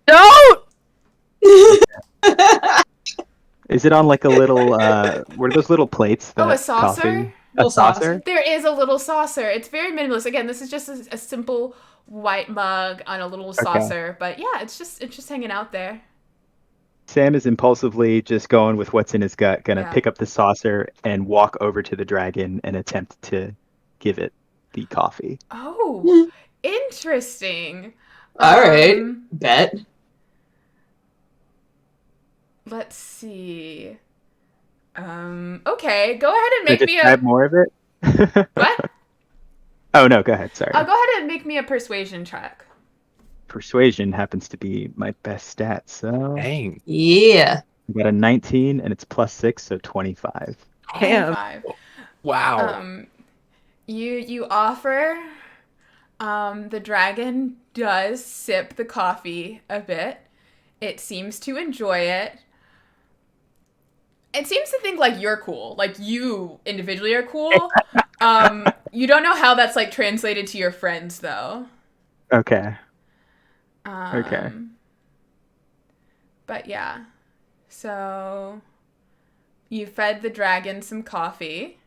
Don't! Is it on like a little? What are those little plates? Oh, a that saucer? coffee- A Little saucer? There is a little saucer. It's very minimalist. Again, this is just a simple white mug on a little saucer. But yeah, it's just hanging out there. Sam is impulsively just going with what's in his gut, gonna Yeah. pick up the saucer and walk over to the dragon and attempt to give it the coffee. Oh, Interesting. All right, bet. Let's see. Okay, go ahead and Can I make me describe more of it? What? Oh no, go ahead. Sorry. Go ahead and make me a persuasion check. Persuasion happens to be my best stat, so Dang. Yeah. I got a 19 and it's +6, so 25. Damn. 25. Wow. You offer. The dragon does sip the coffee a bit. It seems to enjoy it. It seems to think like you're cool. Like you individually are cool. You don't know how that's like translated to your friends though. Okay. Okay. But yeah. So you fed the dragon some coffee.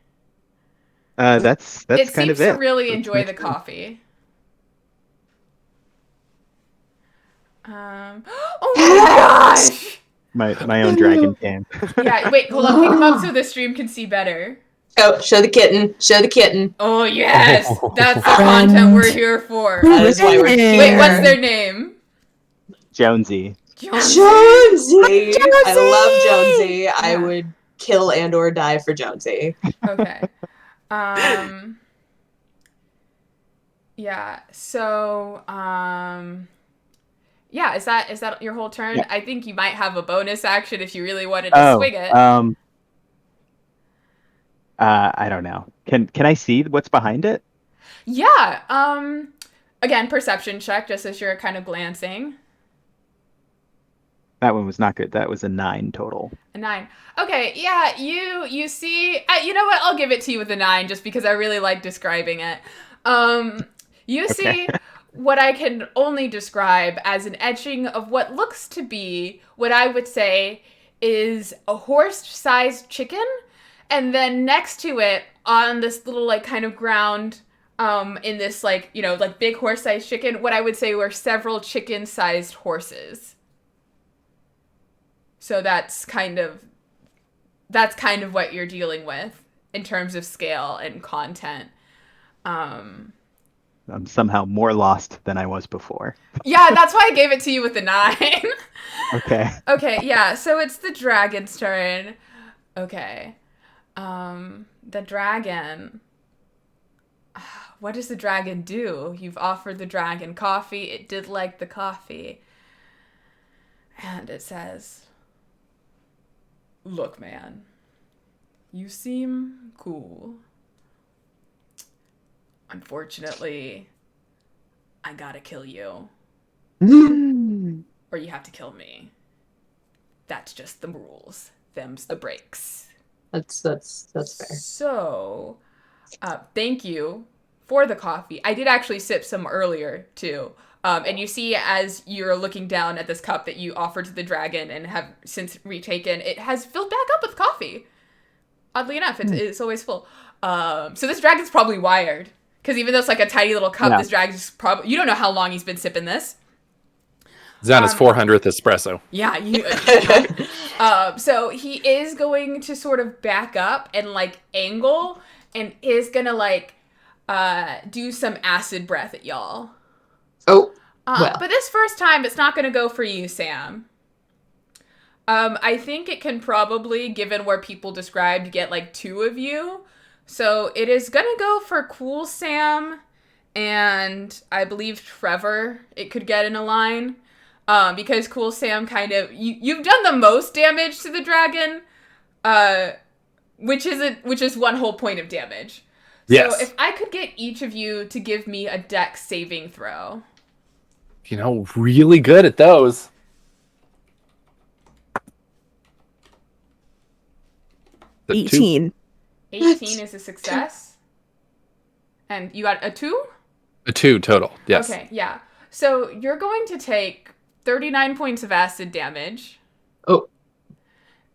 That's It kind seems of it. to really That's enjoy my the turn. coffee. Oh my gosh! My own dragon came. Yeah, wait, hold on. Pick him up so the stream can see better. Oh, show the kitten. Show the kitten. Oh yes, that's the content we're here for. That is why we're here. Wait, what's their name? Jonesy. Jonesy. I love Jonesy. I Yeah. would kill and or die for Jonesy. Okay. Yeah. So, yeah. Is that your whole turn? Yeah. I think you might have a bonus action if you really wanted to swing it. I don't know. Can I see what's behind it? Yeah. Again, perception check, just as you're kind of glancing. That one was not good. That was a 9 total. A 9. Okay, yeah, you see, you know what? I'll give it to you with a 9 just because I really like describing it. You see what I can only describe as an etching of what looks to be what I would say is a horse-sized chicken, and then next to it on this little like kind of ground in this like, you know, like big horse-sized chicken, what I would say were several chicken-sized horses. So that's kind of what you're dealing with in terms of scale and content. I'm somehow more lost than I was before. Yeah, that's why I gave it to you with the 9. Okay. Okay, yeah, so it's the dragon's turn. Okay. The dragon. What does the dragon do? You've offered the dragon coffee. It did like the coffee. And it says, "Look, man, you seem cool. Unfortunately, I gotta kill you. Or you have to kill me. That's just the rules. Them's the breaks." That's fair. So, thank you for the coffee. I did actually sip some earlier, too. And you see as you're looking down at this cup that you offered to the dragon and have since retaken, it has filled back up with coffee. Oddly enough, it's always full. So this dragon's probably wired. Because even though it's like a tiny little cup, this dragon's probably... You don't know how long he's been sipping this. It's on his 400th espresso. Yeah. So he is going to sort of back up and like angle and is going to like do some acid breath at y'all. Oh. Well. But this first time, it's not going to go for you, Sam. I think it can probably, given where people described, get like 2 of you. So it is going to go for Cool Sam and I believe Trevor it could get in a line. Because Cool Sam kind of... You've done the most damage to the dragon, which is 1 whole point of damage. Yes. So if I could get each of you to give me a dex saving throw. You know, really good at those. The 18. 18 is a success. And you got a 2? A 2 total, yes. Okay, yeah. So you're going to take 39 points of acid damage. Oh.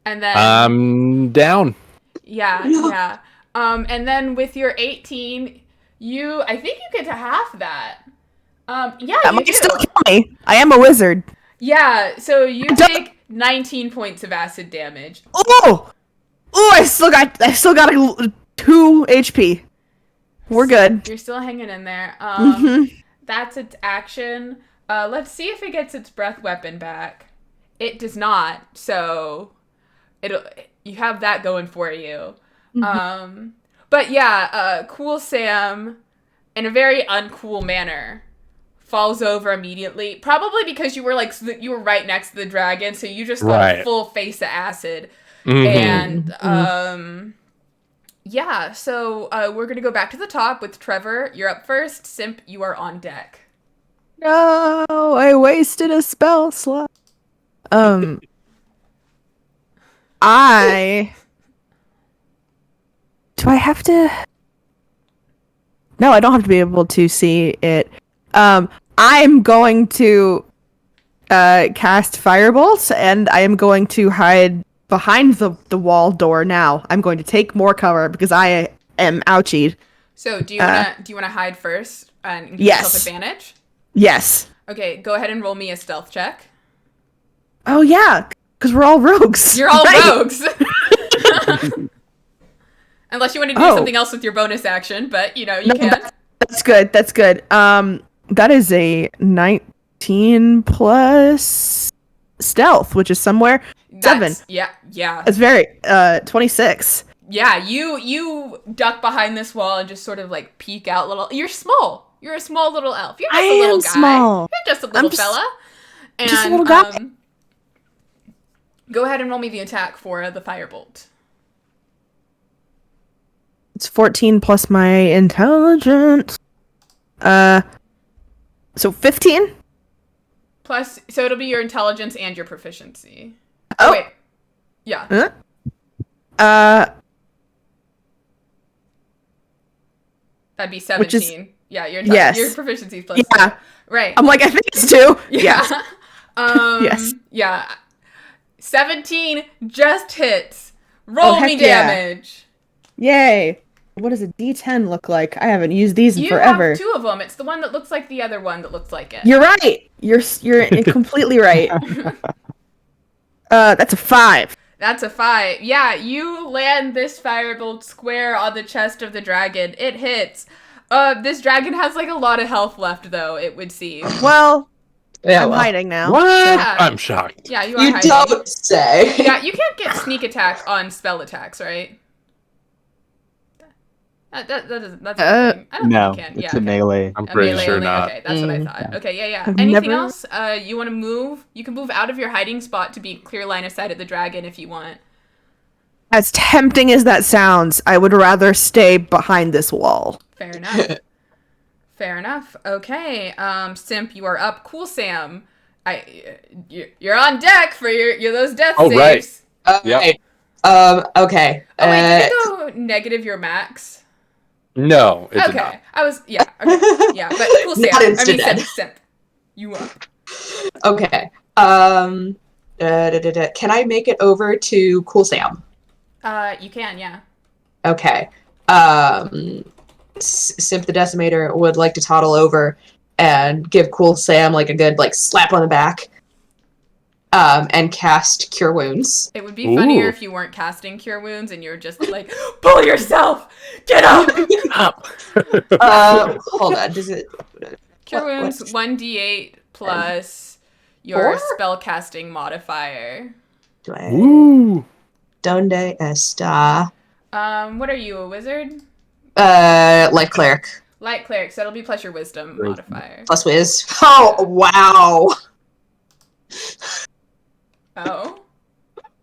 And then... I'm down. Yeah. And then with your 18, I think you get to half that. Yeah, That you might do. still kill me. I am a wizard. Yeah, so you take 19 points of acid damage. Oh, I still got a 2 HP. We're good. You're still hanging in there. Mhm. that's its action. Let's see if it gets its breath weapon back. It does not, so you have that going for you. But yeah, Cool Sam, in a very uncool manner, falls over immediately. Probably because you were right next to the dragon, so you just got a full face of acid. And yeah, so we're gonna go back to the top with Trevor. You're up first. Simp, you are on deck. No, I wasted a spell slot. Do I have to? No, I don't have to be able to see it. I'm going to cast Firebolt, and I am going to hide behind the wall door now. I'm going to take more cover because I am ouchied. So do you wanna hide first and give Yes. yourself advantage? Yes. Okay, go ahead and roll me a stealth check. Oh yeah, because we're all rogues. You're all Right. rogues. Unless you want to do something else with your bonus action, but you can. That's good. That's good. That is a 19 plus stealth, which is somewhere 7. Yeah. That's very 26. Yeah, you duck behind this wall and just sort of like peek out a little. You're small. You're a small little elf. You're just a little guy. Small. You're just a little fella. And just a little guy. Go ahead and roll me the attack for the firebolt. It's 14 plus my intelligence. So 15? Plus, so it'll be your intelligence and your proficiency. Oh. Wait. Yeah. Huh? That'd be 17. Which is- yeah, your Yes. proficiency is plus Yeah. 2. Right. I'm like, I think it's 2. Yeah. Yes. Yes. Yeah. 17 just hits. Roll heck me yeah. damage. Yay. What does a D10 look like? I haven't used these in You forever. have 2 of them. It's the one that looks like the other one that looks like it. You're right. You're completely right. That's a 5. That's a 5. Yeah, you land this firebolt square on the chest of the dragon. It hits. This dragon has like a lot of health left, though, it would seem. Well, Yeah, I'm well. hiding now. What? Yeah. I'm shocked. Yeah, you are You hiding. don't say. Yeah, you can't get sneak attack on spell attacks, right? That's a thing. I don't No, think you can. it's Yeah, a okay. melee. I'm pretty melee sure only? not. Okay, that's what I thought. Okay, yeah. I've Anything never- else? You want to move? You can move out of your hiding spot to be clear line of sight of the dragon if you want. As tempting as that sounds, I would rather stay behind this wall. Fair enough. Fair enough. Okay, Simp, you are up. Cool, Sam. You're on deck for your those death Oh, right. saves. Okay. Okay. Oh wait, did it go negative your max? No, it did Okay, not. yeah, but cool, Sam. Not I mean, instant. Simp. You up. Okay. Can I make it over to Cool Sam? You can, yeah. Okay. Simp the Decimator would like to toddle over and give Cool Sam like a good slap on the back. And cast Cure Wounds. It would be funnier if you weren't casting Cure Wounds and you're just like, pull yourself! Get up! Hold on. Does it? Cure What- Wounds, 1d8 plus your 4? spellcasting modifier. Do I? Ooh. Donde está? What are you, a wizard? Light Cleric. Light cleric, so that'll be plus your wisdom modifier. Plus Whiz. Oh, wow. Oh?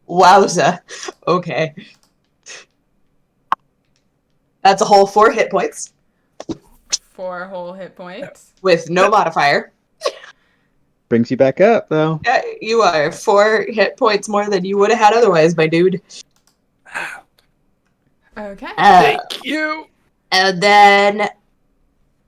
Wowza. Okay. That's a whole 4 hit points 4 whole hit points. with no modifier. Brings you back up, though. Yeah, you are 4 hit points more than you would have had otherwise, my dude. Okay. Thank you. And then,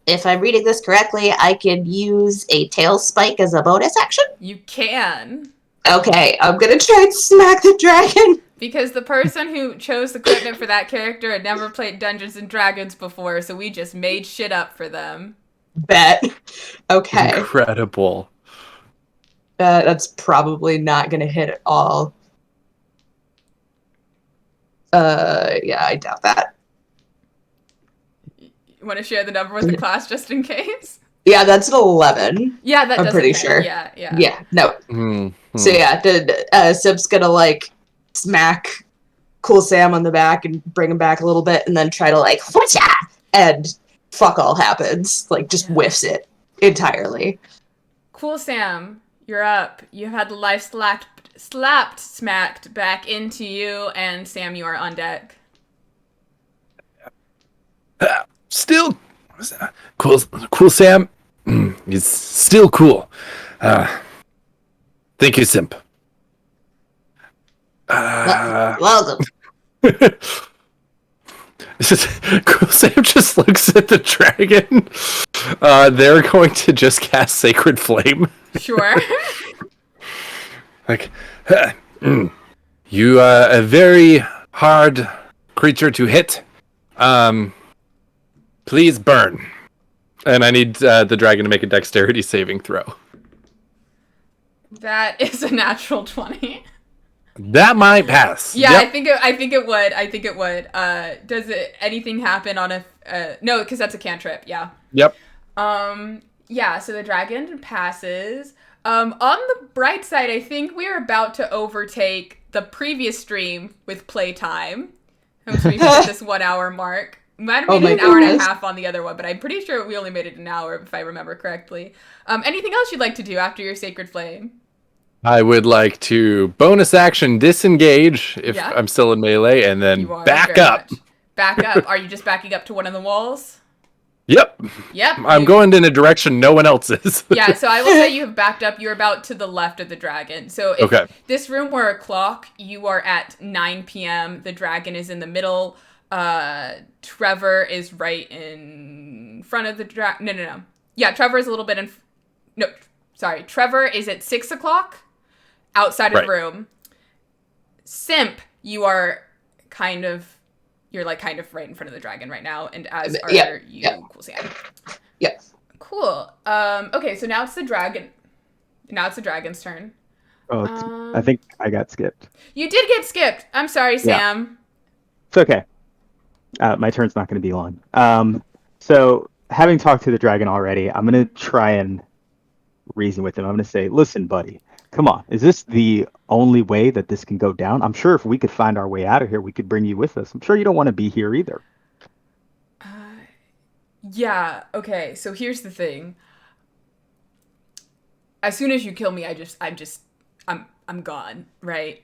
if I'm reading this correctly, I can use a tail spike as a bonus action. You can. Okay, I'm gonna try and smack the dragon. Because the person who chose the equipment for that character had never played Dungeons and Dragons before, so we just made shit up for them. Bet. Okay. Incredible. That's probably not gonna hit at all. Yeah, I doubt that. You want to share the number with the class just in case? Yeah, that's an 11. Yeah, that I'm doesn't pretty hit. sure. Yeah. Yeah, no. Hmm. So yeah, Sip's gonna like smack Cool Sam on the back and bring him back a little bit, and then try to like whatcha, and fuck all happens. Like just whiffs it entirely. Cool Sam, you're up. You've had the life smacked back into you, and Sam, you are on deck. Still cool Sam. He's still cool. Thank you, Simp. Welcome. Cool Sam just looks at the dragon. They're going to just cast Sacred Flame. Sure. Like, you are a very hard creature to hit. Please burn. And I need the dragon to make a dexterity saving throw. That is a natural 20. That might pass. Yeah, Yep. I think it would. Does it anything happen on a no, because that's a cantrip, yeah. Yep. Yeah, so the dragon passes. On the bright side, I think we're about to overtake the previous stream with playtime. Once we hit this 1 hour mark. Might have made it an hour and a half on the other one, but I'm pretty sure we only made it an hour if I remember correctly. Anything else you'd like to do after your Sacred Flame? I would like to bonus action disengage if I'm still in melee, and then You are back very up. much. Back up. Are you just backing up to one of the walls? Yep. Yep. I'm going in a direction no one else is. Yeah, so I will say you have backed up. You're about to the left of the dragon. So if this room were a clock, you are at 9 p.m. The dragon is in the middle. Trevor is right in front of the dragon. No. Yeah, Trevor is a little bit in... No, sorry. Trevor is at 6 o'clock outside of the room. Simp, you are kind of... You're like kind of right in front of the dragon right now, and as are you, Cool Sam. Yep. Cool. Okay, so now it's the dragon. Now it's the dragon's turn. Oh, I think I got skipped. You did get skipped. I'm sorry, Sam. It's okay. My turn's not going to be long. So having talked to the dragon already, I'm going to try and reason with him. I'm going to say, listen, buddy, come on. Is this the only way that this can go down? I'm sure if we could find our way out of here, we could bring you with us. I'm sure you don't want to be here either. Yeah, okay. So here's the thing. As soon as you kill me, I'm gone, right?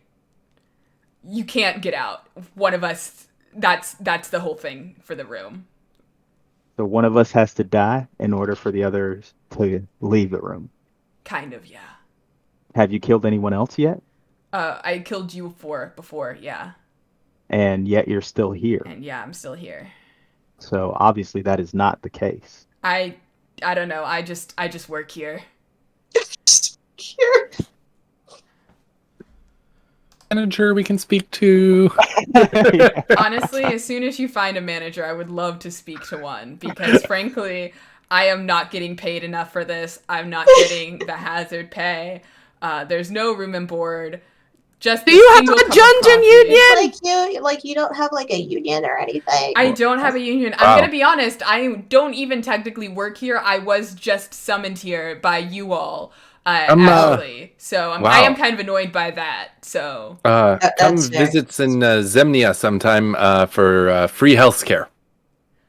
You can't get out. One of us, that's the whole thing for the room. So one of us has to die in order for the others to leave the room. Kind of, yeah. Have you killed anyone else yet? I killed you before, yeah. And yet you're still here. And yeah, I'm still here. So obviously that is not the case. I don't know. I just work here. Here. Manager we can speak to. Honestly, as soon as you find a manager, I would love to speak to one because frankly, I am not getting paid enough for this. I'm not getting the hazard pay. There's no room and board. Just do you have a dungeon union? Like you don't have like a union or anything. I don't have a union. Wow. I'm gonna be honest. I don't even technically work here. I was just summoned here by you all. Actually, so I am kind of annoyed by that. So come visit in Zemnia sometime for free healthcare.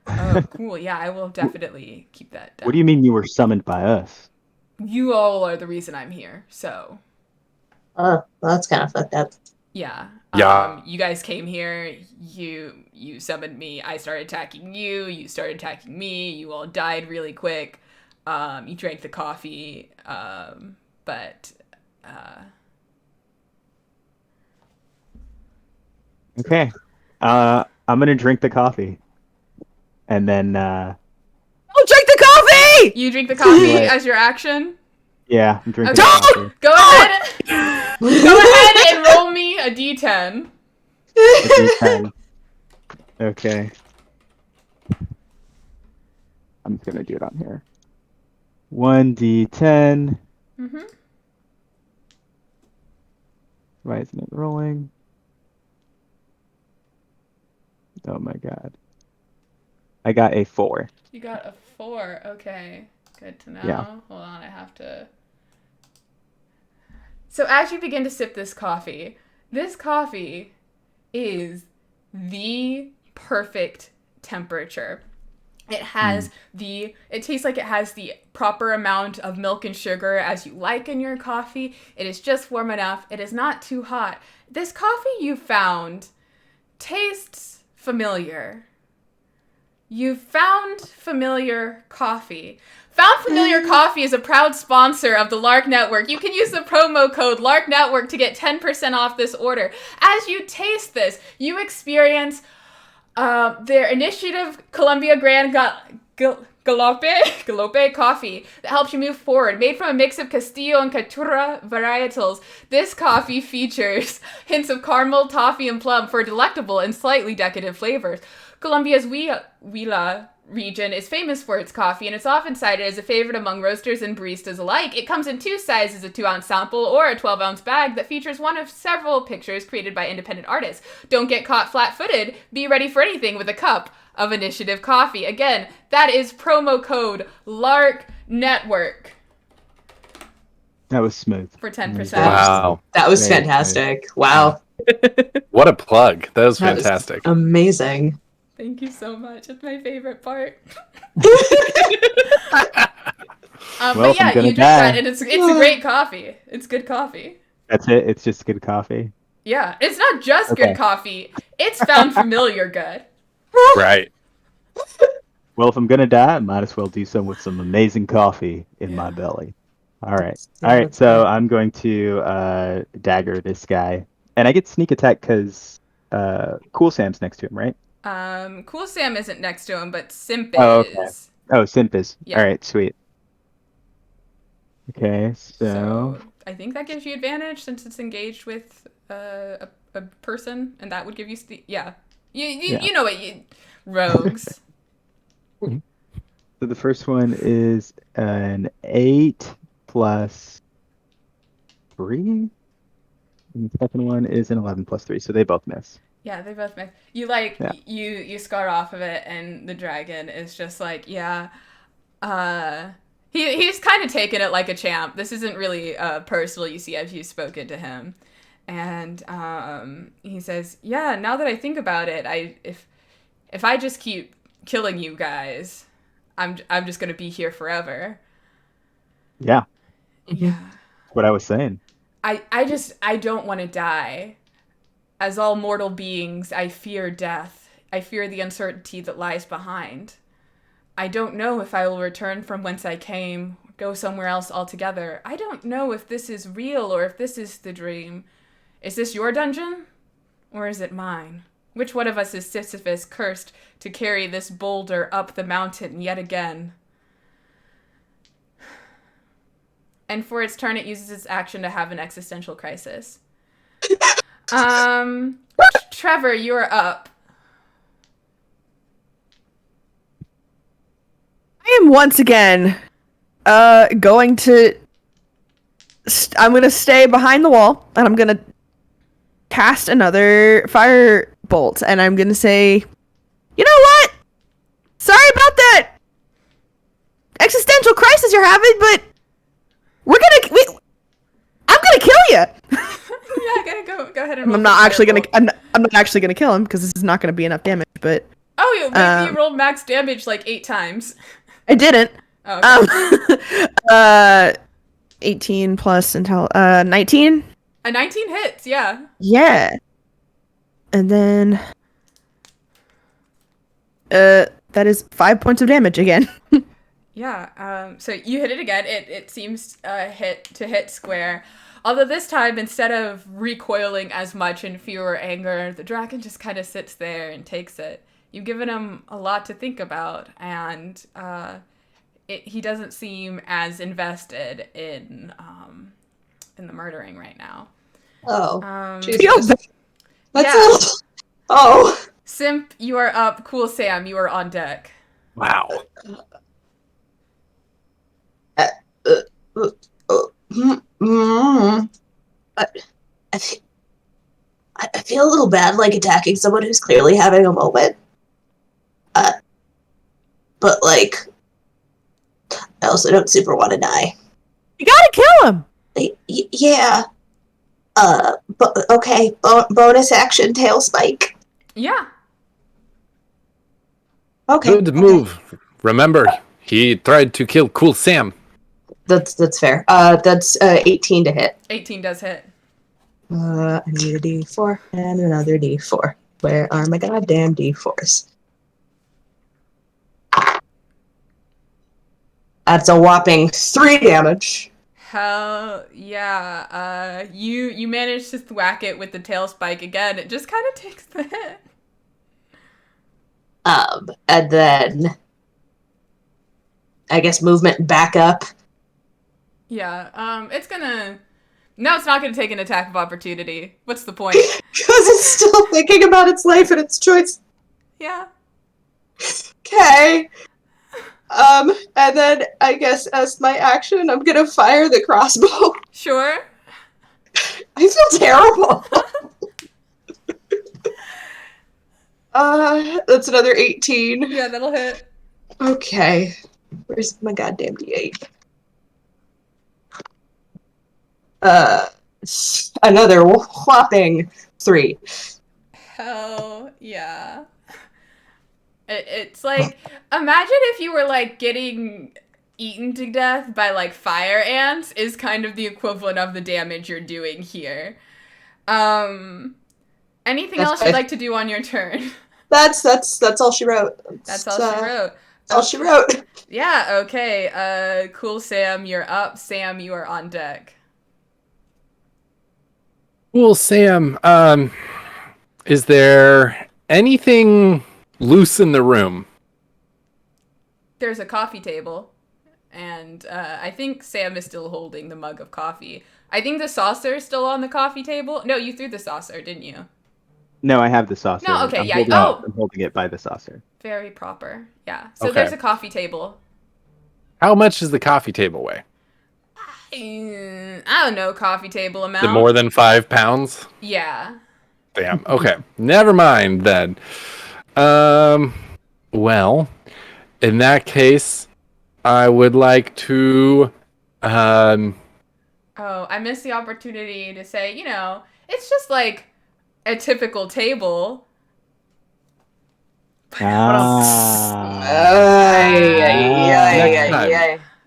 Oh, cool. Yeah, I will definitely keep that down. What do you mean you were summoned by us? You all are the reason I'm here. So. Oh, well, that's kind of fucked up. Yeah. Yeah. You guys came here. You summoned me. I started attacking you. You started attacking me. You all died really quick. You drank the coffee. But. Okay. I'm gonna drink the coffee, and then. Oh, drink the coffee! You drink the coffee as your action. Yeah, I'm drinking. Okay. The coffee. Go ahead. Go ahead and roll me a d10. A D10. Okay. I'm just gonna do it on here. 1d10. Mm-hmm. Why isn't it rolling? Oh my god. I got a 4. You got a 4. Okay. Good to know. Yeah. Hold on, I have to... So as you begin to sip this coffee is the perfect temperature. It has it tastes like it has the proper amount of milk and sugar as you like in your coffee. It is just warm enough. It is not too hot. This coffee you found tastes familiar. You found familiar coffee. Found Familiar Coffee is a proud sponsor of the Lark Network. You can use the promo code Lark Network to get 10% off this order. As you taste this, you experience their initiative Columbia Grand Galope coffee that helps you move forward. Made from a mix of Castillo and Caturra varietals, this coffee features hints of caramel, toffee, and plum for delectable and slightly decadent flavors. Colombia's Huila region is famous for its coffee, and it's often cited as a favorite among roasters and baristas alike. It comes in 2 sizes, a 2-ounce sample or a 12-ounce bag that features one of several pictures created by independent artists. Don't get caught flat-footed. Be ready for anything with a cup of Initiative coffee. Again, that is promo code Lark Network. That was smooth. For 10%. Wow. That was Great, fantastic. Wow. What a plug. That was That was fantastic. amazing. Thank you so much. It's my favorite part. Well, but if I'm yeah, gonna you drink die. that, and it's a great coffee. It's good coffee. That's it. It's just good coffee. Yeah, it's not just Okay. good coffee. It's Found Familiar good. Right. Well, if I'm gonna die, I might as well do so with some amazing coffee in my belly. All right. Yeah, All right. that's So good. I'm going to dagger this guy, and I get sneak attack because Cool Sam's next to him, right? Cool Sam isn't next to him, but Simp Oh, okay. is. Oh, Simp is. Yeah. All right. Sweet. Okay. So So I think that gives you advantage since it's engaged with a person, and that would give you yeah. You know what rogues. the first one is an 8 plus 3. And the second one is an 11 plus 3, so they both miss. Yeah, they both miss. You you scar off of it, and the dragon is just like, yeah. He's kind of taken it like a champ. This isn't really personal, you see, as you've spoken to him. And he says, yeah, now that I think about it, if I just keep killing you guys, I'm just gonna be here forever. Yeah, Yeah. that's what I was saying. I don't want to die. As all mortal beings, I fear death. I fear the uncertainty that lies behind. I don't know if I will return from whence I came, go somewhere else altogether. I don't know if this is real or if this is the dream. Is this your dungeon? Or is it mine? Which one of us is Sisyphus cursed to carry this boulder up the mountain yet again? And for its turn, it uses its action to have an existential crisis. Trevor, you're up. I am once again going to I'm going to stay behind the wall, and I'm going to cast another fire bolt, and I'm going to say, you know what? Sorry about that existential crisis you're having, but I'm going to kill you. Yeah, go ahead and roll I'm not for actually going firebolt. to I'm not actually going to kill him because this is not going to be enough damage, but Oh, maybe you rolled max damage like 8 times. I didn't. Oh, okay. 18 plus until 19. A 19 hits, yeah. Yeah. And then that is 5 points of damage again. Yeah, so you hit it again. It seems hit square. Although this time, instead of recoiling as much in fear or anger, the dragon just kind of sits there and takes it. You've given him a lot to think about, and he doesn't seem as invested in the murdering right now. Oh. Jesus. Jesus. That's Yeah. it. Oh. Simp, you are up. Cool Sam, you are on deck. Wow. I feel a little bad, like, attacking someone who's clearly having a moment. But, like, I also don't super want to die. You gotta kill him! Yeah. Okay. Bonus action, tail spike. Yeah. Okay. Good move. Remember, he tried to kill Cool Sam. That's fair. That's 18 to hit. 18 does hit. I need a D4 and another D4. Where are my goddamn D4s? That's a whopping 3 damage. Hell yeah. You managed to whack it with the tail spike again. It just kind of takes the hit. And then I guess movement back up. Yeah. It's gonna. No, it's not gonna take an attack of opportunity. What's the point? Because it's still thinking about its life and its choice. Yeah. Okay. And then I guess as my action, I'm gonna fire the crossbow. Sure. I feel terrible. That's another 18. Yeah, that'll hit. Okay. Where's my goddamn D8? Another whopping 3. Hell yeah. It's like, imagine if you were like getting eaten to death by like fire ants is kind of the equivalent of the damage you're doing here. Anything else you'd like to do on your turn? That's all she wrote. That's all she wrote. That's all she wrote. Yeah, okay. Cool Sam, you're up. Sam, you are on deck. Cool Sam, is there anything loose in the room? There's a coffee table, and I think Sam is still holding the mug of coffee. I think the saucer is still on the coffee table. No, you threw the saucer, didn't you? No, I have the saucer. No, okay, yeah. I'm holding it by the saucer. Very proper. Yeah. So Okay. there's a coffee table. How much does the coffee table weigh? I don't know, coffee table Is amount. it more than 5 pounds? Yeah. Damn. Okay. Never mind then. Well, in that case, I would like to, Oh, I missed the opportunity to say, it's just like a typical table.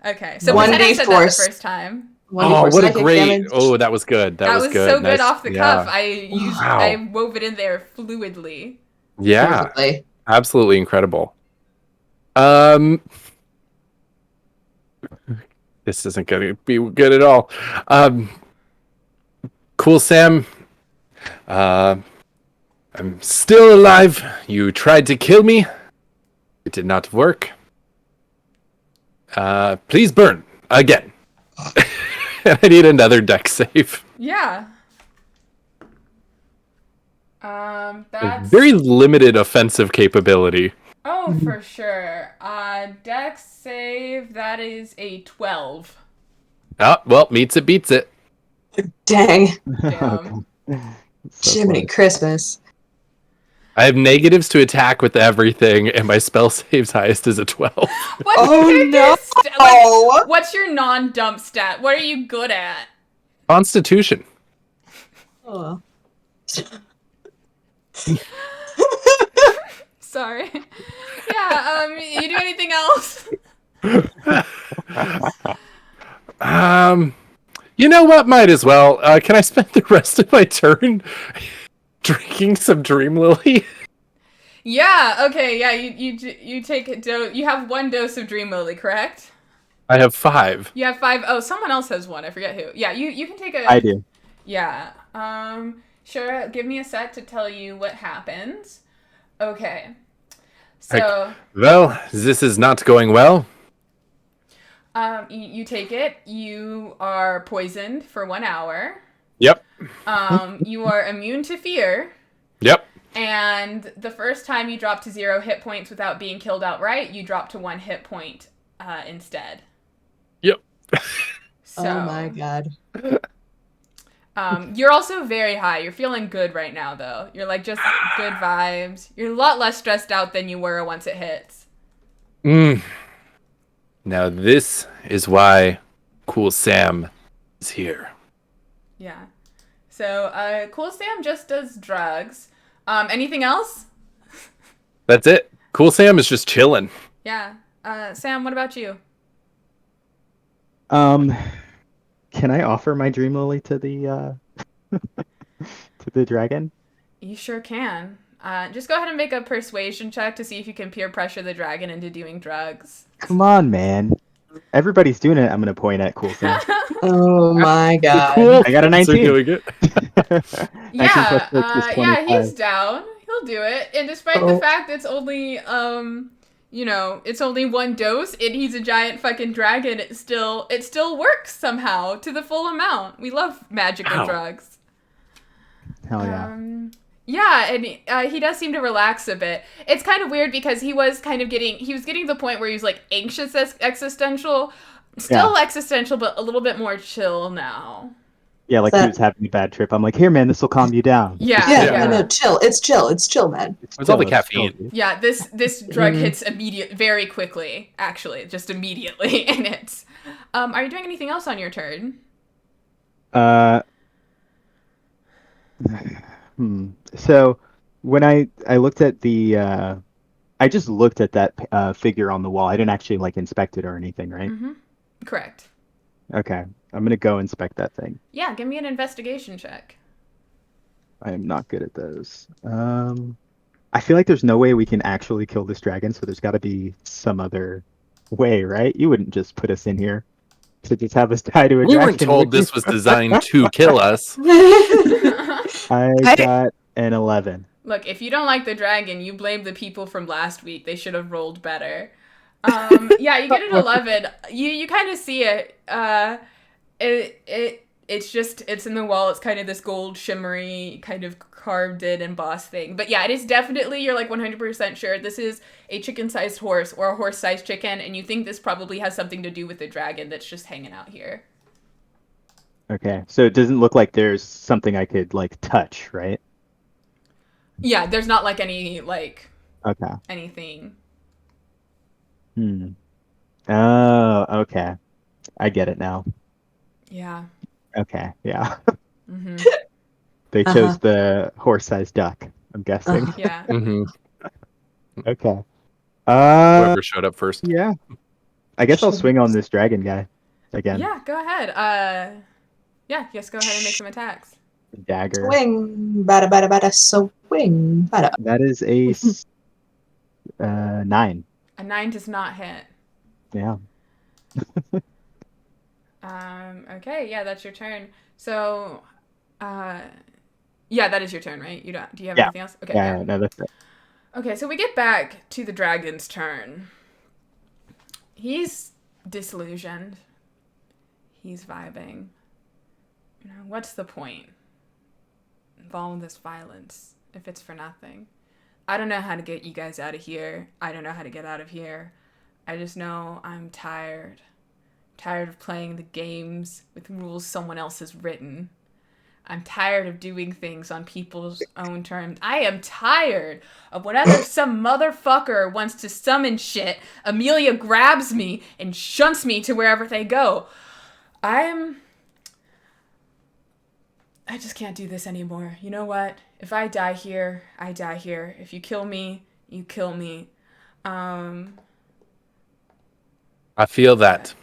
Okay, so pretend I said that the first time. what a great! Oh, that was good. That was good. So good Nice. off the Yeah. cuff. I wove it in there fluidly. Yeah, Perfectly. absolutely incredible. This isn't going to be good at all. Cool Sam, I'm still alive. You tried to kill me. It did not work. Please burn again. I need another deck save. Yeah. That's Very limited offensive capability. Oh, for sure. Dex save, that is a 12. Ah, well, meets it, beats it. Dang. Damn. Jiminy Christmas. I have negatives to attack with everything, and my spell save's highest is a 12. What's your non-dump stat? What are you good at? Constitution. Oh. Sorry. Yeah, you do anything else? You know what? Might as well. Can I spend the rest of my turn drinking some Dream Lily? Yeah, okay, yeah, you take a dose. You have 1 dose of Dream Lily, correct? I have 5. You have 5. Oh, someone else has 1. I forget who. Yeah, you can take a... I do. Yeah. Sure, give me a sec to tell you what happens. Okay. So... Well, this is not going well. You take it. You are poisoned for 1 hour. Yep. You are immune to fear. Yep. And the first time you drop to 0 hit points without being killed outright, you drop to 1 hit point instead. Yep. So, Oh my god. You're also very high. You're feeling good right now, though. You're like just good vibes. You're a lot less stressed out than you were once it hits. Now this is why Cool Sam is here. Yeah. So, Cool Sam just does drugs. Anything else? That's it. Cool Sam is just chilling. Yeah. Sam, what about you? Can I offer my dream lily to the to the dragon? You sure can. Just go ahead and make a persuasion check to see if you can peer pressure the dragon into doing drugs. Come on, man. Everybody's doing it. I'm gonna point at Cool Sam. Oh my god. Cool. I got a So 19. doing it. 19 plus 6 is yeah, 25. he's down. He'll do it. And despite the fact it's only, it's only one dose and he's a giant fucking dragon, it still works somehow to the full amount. We love magical drugs. Hell yeah. Yeah, and he does seem to relax a bit. It's kind of weird because he was getting to the point where he was like anxious existential, still existential, but a little bit more chill now. Yeah, like he was having a bad trip. I'm like, here, man, this will calm you down. Yeah. No, chill. It's chill, man. It's all the caffeine. Yeah, this drug hits very quickly, actually, just immediately, and it's. Are you doing anything else on your turn? So when I looked at the I just looked at that figure on the wall. I didn't actually like inspect it or anything, right? Mm-hmm. Correct. Okay. I'm gonna go inspect that thing. Yeah, give me an investigation check. I am not good at those. I feel like there's no way we can actually kill this dragon, so there's got to be some other way, right? You wouldn't just put us in here to just have us die to a dragon. We weren't told this was designed to kill us. I got an 11. Look, if you don't like the dragon, you blame the people from last week. They should have rolled better. Yeah, you get an 11. You kind of see it. It's in the wall. It's kind of this gold shimmery kind of carved in embossed thing. But yeah, it is definitely, you're like 100% sure this is a chicken-sized horse or a horse-sized chicken, and you think this probably has something to do with the dragon that's just hanging out here. Okay, so it doesn't look like there's something I could like touch, right? Yeah, there's not like any Okay. anything. Oh, okay. I get it now. Yeah. Okay, yeah. Mm-hmm. They chose the horse-sized duck, I'm guessing. Yeah. Mm-hmm. Okay. Whoever showed up first. Yeah. I guess I'll swing on this dragon guy again. Yeah, go ahead. Yes, go ahead and make some attacks. Dagger. Swing, bada bada bada, swing, bada. That is a 9. A 9 does not hit. Yeah. Okay, yeah, that's your turn. So, yeah, that is your turn, right? Do you have anything else? Okay. Yeah, no, that's it. Okay, so we get back to the dragon's turn. He's disillusioned. He's vibing. You know, what's the point of all this violence if it's for nothing? I don't know how to get you guys out of here. I don't know how to get out of here. I just know I'm tired. Tired of playing the games with rules someone else has written. I'm tired of doing things on people's own terms. I am tired of whenever some motherfucker wants to summon shit, Amelia grabs me and shunts me to wherever they go. I just can't do this anymore. You know what? If I die here, I die here. If you kill me, you kill me. I feel that.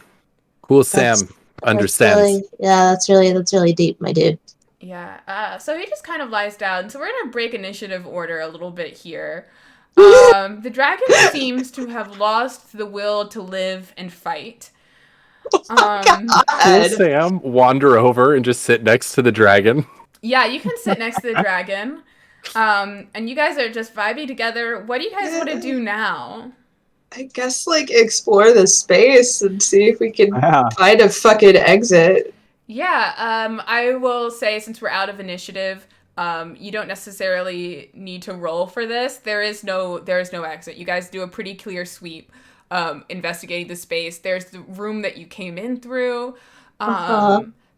Cool Sam understands. That's really deep, my dude. Yeah, so he just kind of lies down. So we're going to break initiative order a little bit here. The dragon seems to have lost the will to live and fight. Cool Sam wander over and just sit next to the dragon. Yeah, you can sit next to the dragon. And you guys are just vibing together. What do you guys want to do now? I guess, explore the space and see if we can find a fucking exit. Yeah, I will say, since we're out of initiative, you don't necessarily need to roll for this. There is no exit. You guys do a pretty clear sweep, investigating the space. There's the room that you came in through.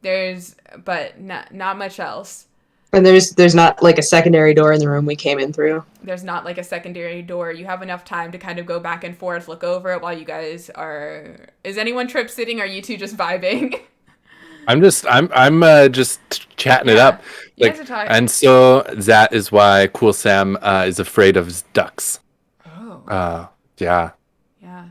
There's, but not much else. And there's not like a secondary door in the room we came in through. There's not like a secondary door. You have enough time to kind of go back and forth, look over it while you guys are. Is anyone trip sitting? Or are you two just vibing? I'm just chatting it Yeah. up. You Like, guys are talking. and so that is why Cool Sam is afraid of ducks. Oh. Yeah. Yeah.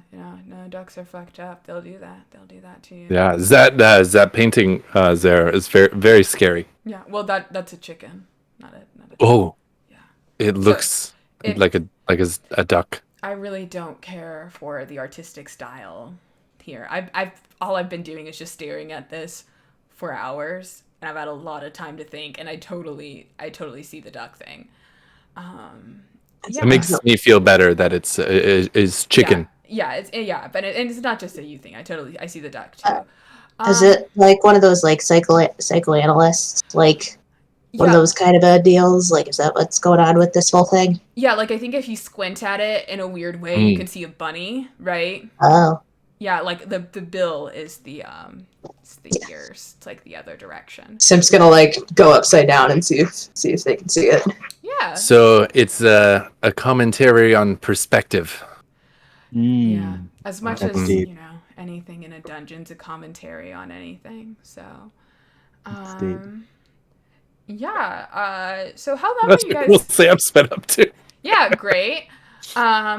No, ducks are fucked up. They'll do that. They'll do that to you. Yeah. That painting there is very, very scary. Yeah. Well, that's a chicken, not a. Oh. Yeah. It looks like a duck. I really don't care for the artistic style here. All I've been doing is just staring at this for hours, and I've had a lot of time to think, and I totally see the duck thing. Yeah. It makes me feel better that it's chicken. Yeah, but it's not just a you thing. I see the duck too. Is it like one of those like psychoanalysts, like one of Yeah. those kind of deals? Like, is that what's going on with this whole thing? Yeah, like I think if you squint at it in a weird way, you can see a bunny, right? Oh, Yeah, like the bill is it's the ears. It's like the other direction. Sim's gonna like go upside down and see if they can see it. Yeah. So it's a commentary on perspective. Yeah. As much That's as, deep. anything in a dungeon's a commentary on anything. So deep. yeah. So how long That's are you what guys Cool Sam sped up to. Yeah, great. Yeah,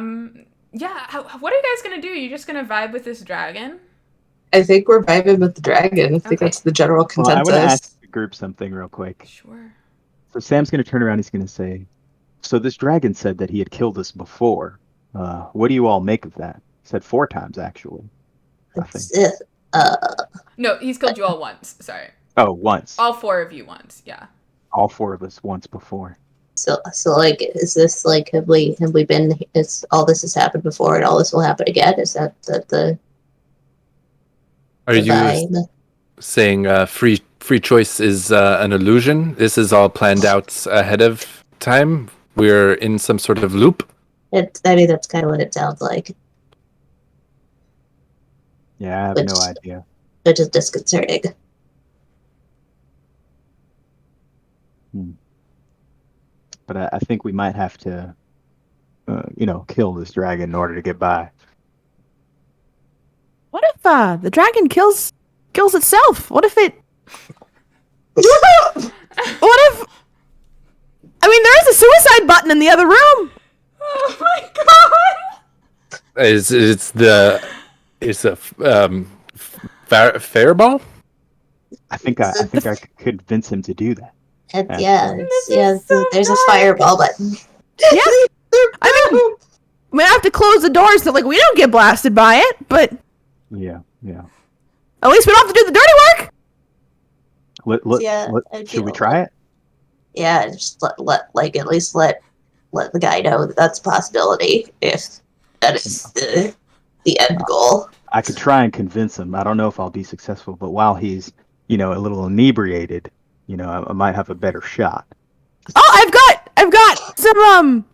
what are you guys gonna do? You just gonna vibe with this dragon? I think we're vibing with the dragon. I think Okay. that's the general Well, I consensus. want to ask the group something real quick. Sure. So Sam's going to turn around. He's going to say, "So this dragon said that he had killed us before. What do you all make of that?" He said 4 times actually. I think. It's, No, he's killed you all once. Sorry. Oh, once. All 4 of you once, yeah. All 4 of us once before. so like, is this like have we been? Is all this has happened before and all this will happen again? Is that the Are you vibe? saying free choice is an illusion? This is all planned out ahead of time? We're in some sort of loop? I mean, that's kind of what it sounds like, Yeah, I have no idea. which is disconcerting. But I think we might have to, kill this dragon in order to get by. What if the dragon kills itself? What if it? What if? I mean, there is a suicide button in the other room. Oh my god! It's a fireball? I think I could convince him to do that. There's a fireball button. Yeah. I mean, I have to close the doors so like we don't get blasted by it, but Yeah. at least we don't have to do the dirty work. Should we try it? Yeah, just let at least let the guy know that that's a possibility if that is the end goal. I could try and convince him. I don't know if I'll be successful, but while he's, a little inebriated, I might have a better shot. Oh, I've got some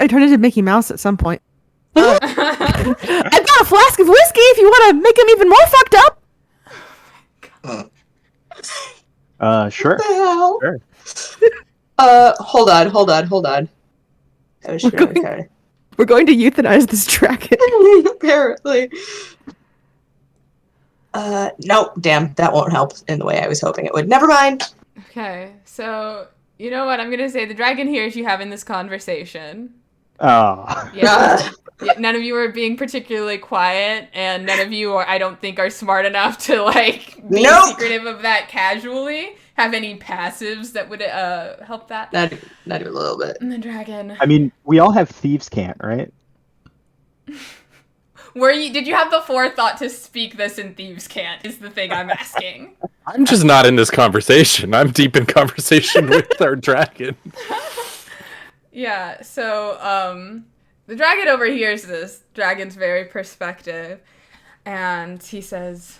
I turned into Mickey Mouse at some point. I've got a flask of whiskey if you want to make him even more fucked up. Sure. What the hell? Sure. Hold on. I was sure. We're going to euthanize this dragon. Apparently. No, damn, that won't help in the way I was hoping it would. Never mind. Okay, so you know what I'm gonna say? The dragon hears you having this conversation. Oh. Yeah. Yeah, none of you are being particularly quiet, and none of you I don't think are smart enough to be Nope. secretive of that casually. Have any passives that would help that? Not even a little bit. And the dragon. I mean, we all have thieves' cant, right? Did you have the forethought to speak this in thieves' cant? Is the thing I'm asking. I'm just not in this conversation. I'm deep in conversation with our dragon. Yeah, so the dragon overhears this. Dragon's very perspective, and he says,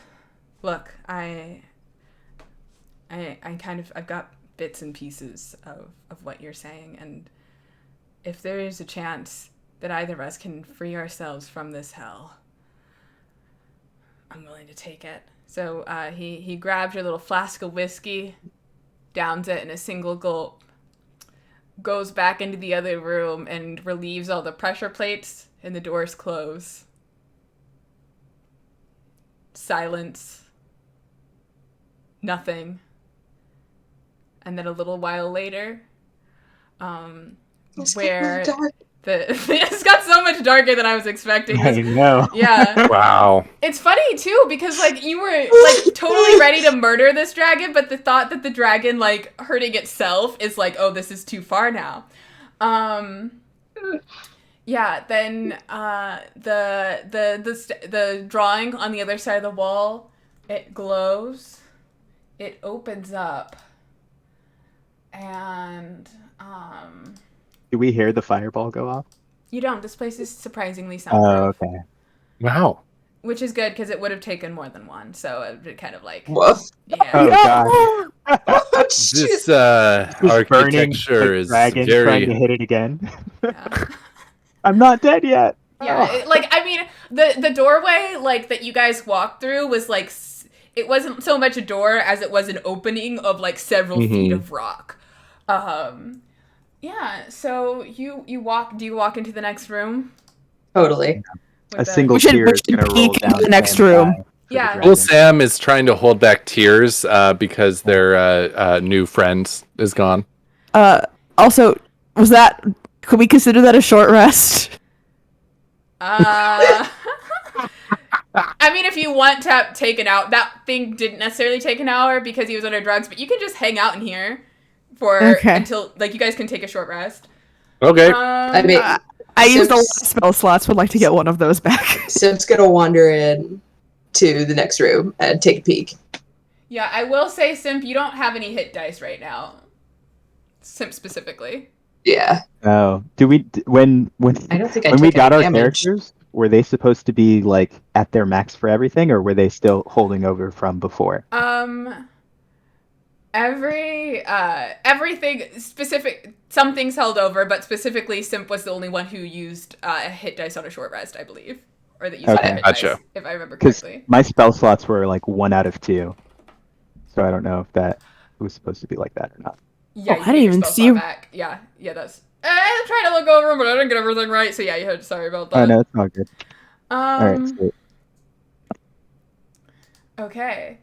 "Look, I've got bits and pieces of what you're saying, and if there is a chance that either of us can free ourselves from this hell, I'm willing to take it." So he grabs your little flask of whiskey, downs it in a single gulp, goes back into the other room and relieves all the pressure plates, and the doors close. Silence. Nothing. And then a little while later, where it's got so much darker than I was expecting. I know. Yeah. Wow. It's funny too because like you were like totally ready to murder this dragon, but the thought that the dragon like hurting itself is like, oh, this is too far now. Yeah. Then the drawing on the other side of the wall, it glows, it opens up, and Do we hear the fireball go off? you don't. This place is surprisingly soundproof. Oh, okay. Wow. Which is good because it would have taken more than one, so it would kind of like Woof. yeah. Oh god. This Just architecture the is dragon trying to very. hit it again. Yeah. I'm not dead yet. Yeah, Oh. like I mean, the doorway like that you guys walked through was like it wasn't so much a door as it was an opening of like several feet of rock. Yeah. So you walk. Do you walk into the next room? Totally. With A the- single We should- tear we is should gonna roll peek down into the next Sam's room. eye for the Yeah. dragon. Well, Sam is trying to hold back tears because their new friend is gone. Also, could we consider that a short rest? I mean, if you want to take an hour, that thing didn't necessarily take an hour because he was under drugs, but you can just hang out in here until like you guys can take a short rest. Okay. I mean, I used a lot of Sims- spell slots. Would like to get one of those back. Sim's gonna wander in to the next room and take a peek. Yeah, I will say, Simp, you don't have any hit dice right now. Simp specifically. Yeah. Oh, when I don't think I when took we got any our damage. characters, were they supposed to be like at their max for everything, or were they still holding over from before? Everything specific, some things held over, but specifically Simp was the only one who used a hit dice on a short rest, I believe. Or that used Okay. a hit Gotcha. dice, if I remember Because correctly. my spell slots were like 1 out of 2, so I don't know if that was supposed to be like that or not. Yeah, Oh, you I get didn't your even spell see slot you- back. Yeah, that's. I tried to look over them, but I didn't get everything right. So yeah, sorry about that. Oh no, it's all good. All right, sweet. Okay.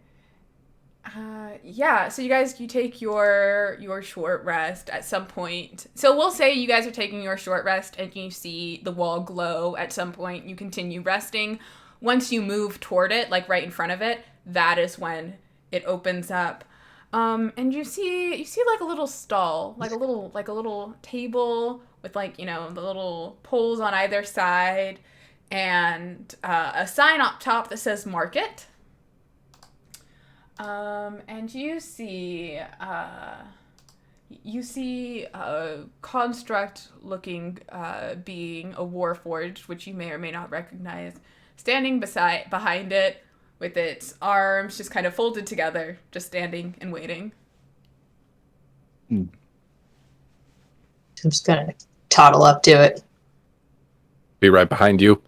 Yeah, so you take your short rest at some point. So we'll say you guys are taking your short rest and you see the wall glow at some point. You continue resting. Once you move toward it, like right in front of it, that is when it opens up. And you see like a little stall, like a little table with like, the little poles on either side and a sign up top that says market. And you see a construct-looking being, a warforged, which you may or may not recognize, standing behind it with its arms just kind of folded together, just standing and waiting. I'm just gonna toddle up to it. Be right behind you.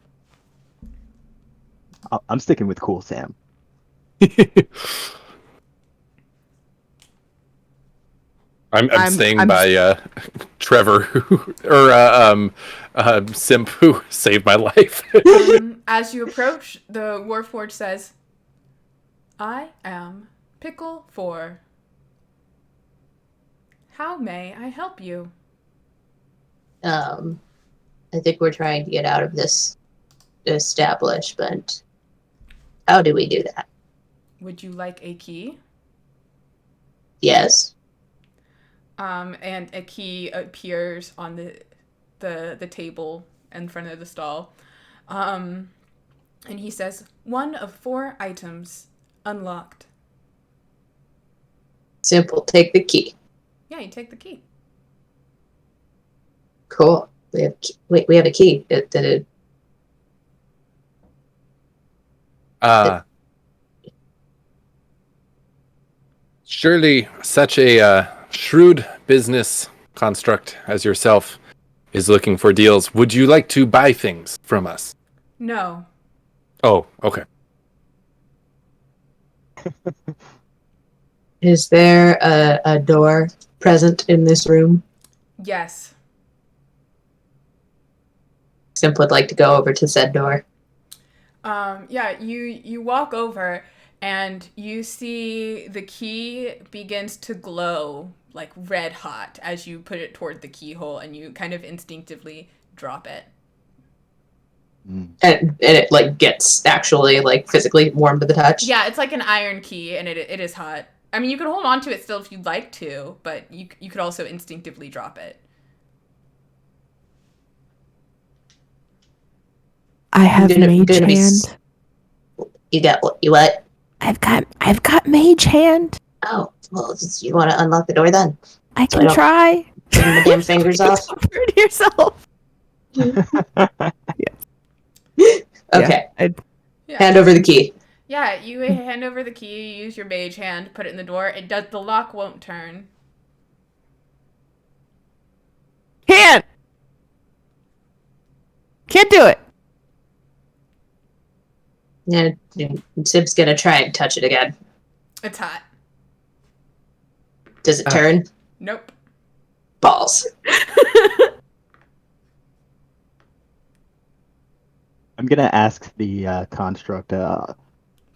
I'm sticking with cool Sam. I'm staying by Trevor or Simp who saved my life. As you approach, the warforged says, "I am Pickle 4. How may I help you?" I think we're trying to get out of this establishment. How do we do that? Would you like a key? Yes. And a key appears on the table in front of the stall. And he says, 1 of 4 items unlocked. Simple. Take the key. Yeah, you take the key. Cool. We have a key. Surely such a shrewd business construct as yourself is looking for deals. Would you like to buy things from us? No. Oh, okay. Is there a door present in this room? Yes. Simp would like to go over to said door. Yeah, you walk over and you see the key begins to glow like red hot as you put it toward the keyhole, and you kind of instinctively drop it. And it like gets actually like physically warm to the touch. Yeah, it's like an iron key, and it is hot. I mean, you could hold on to it still if you'd like to, but you could also instinctively drop it. I have mage hand. You got you what? I've got mage hand. Oh, well, you want to unlock the door then? I can try. Give my damn fingers off. Hurt yourself. Okay. Yeah. Hand over the key. Yeah, you hand over the key, you use your mage hand, put it in the door. The lock won't turn. Can't do it. Yeah, Sib's gonna try and touch it again. It's hot. Does it turn? Nope. Balls. I'm gonna ask the construct.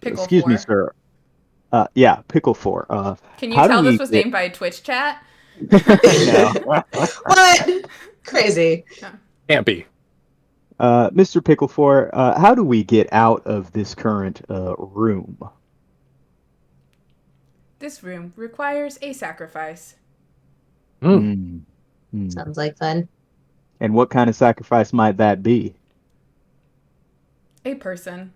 Excuse 4. me, sir. Yeah, Pickle 4. Can you tell this was named by a Twitch chat? No. What? Crazy. Can't be. Mr. Pickle 4, how do we get out of this current room? This room requires a sacrifice. Sounds like fun. And what kind of sacrifice might that be? A person.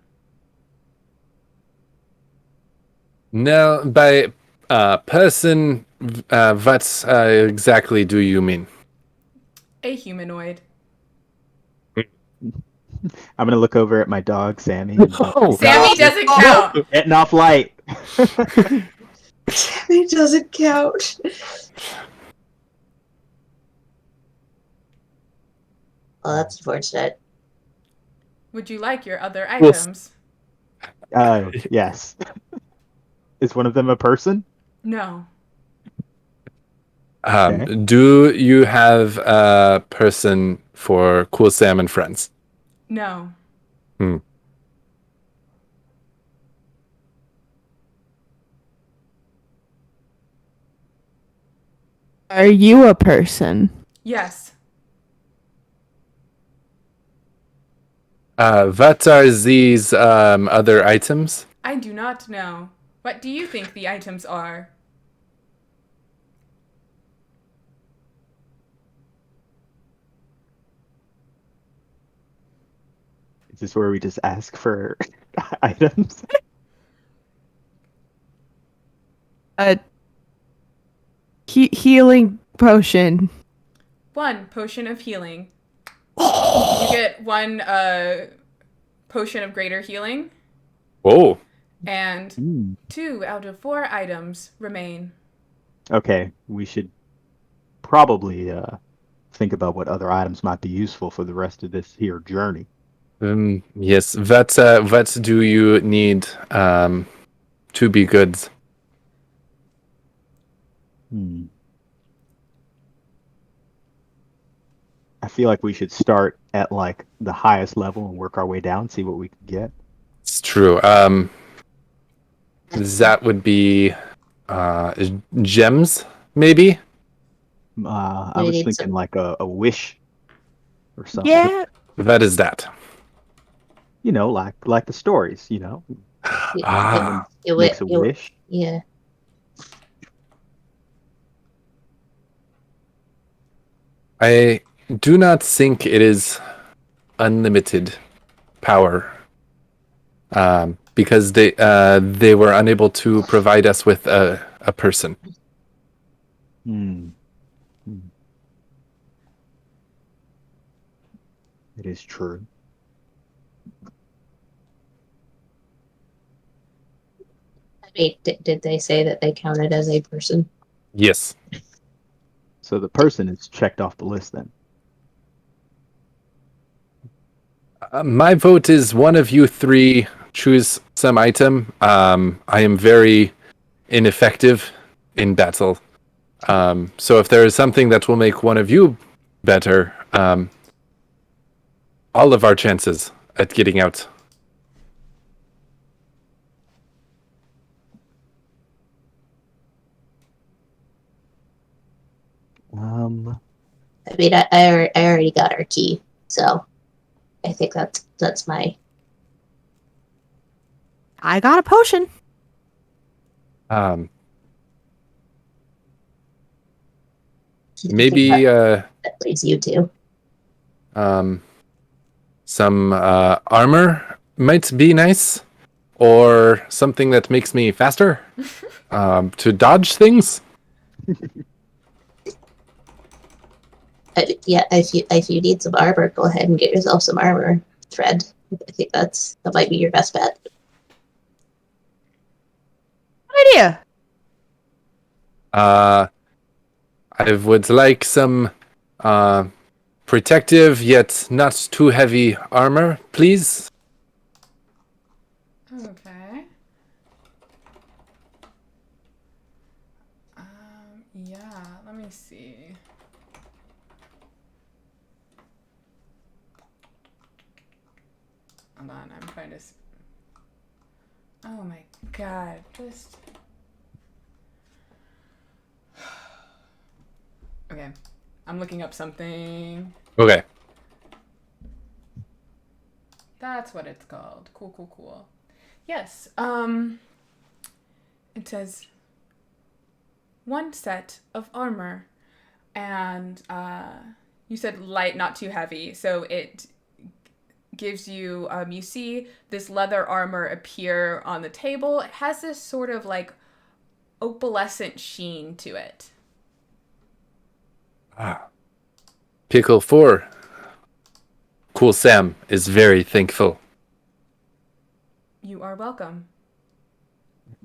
No, by person, what exactly do you mean? A humanoid. I'm gonna look over at my dog, Sammy. And, Sammy doesn't count. getting off light. Sammy doesn't count. Well, that's unfortunate. Would you like your other items? Yes. Is one of them a person? No. Okay. Do you have a person for Cool Sam and Friends? No. Are you a person? Yes. What are these other items? I do not know. What do you think the items are? Is this where we just ask for items? A healing potion. 1 potion of healing. You get 1 potion of greater healing. Whoa. And 2 out of 4 items remain. Okay, we should probably think about what other items might be useful for the rest of this here journey. Yes. What do you need to be good? I feel like we should start at like the highest level and work our way down, see what we can get. It's true. That would be gems, maybe? I was thinking like a wish or something. Yeah. What is that? You know, like the stories, you know. Makes a wish. Yeah. I do not think it is unlimited power, because they were unable to provide us with a person. It is true. Did they say that they counted as a person? Yes. So the person is checked off the list then. My vote is one of you 3 choose some item. I am very ineffective in battle. So if there is something that will make one of you better, all of our chances at getting out. I mean, I already got our key, so I think that's my. I got a potion. Maybe That leaves you two. some armor might be nice, or something that makes me faster to dodge things. Yeah, if you need some armor, go ahead and get yourself some armor, Fred. I think that might be your best bet. Good idea. I would like some protective yet not too heavy armor, please. Okay. Yeah, let me see. Hold on, I'm trying to. Oh my god, just. Okay, I'm looking up something. Okay. That's what it's called. Cool. Yes, it says one set of armor, and you said light, not too heavy, so it gives you, you see this leather armor appear on the table. It has this sort of like opalescent sheen to it. Pickle 4. Cool Sam is very thankful. You are welcome.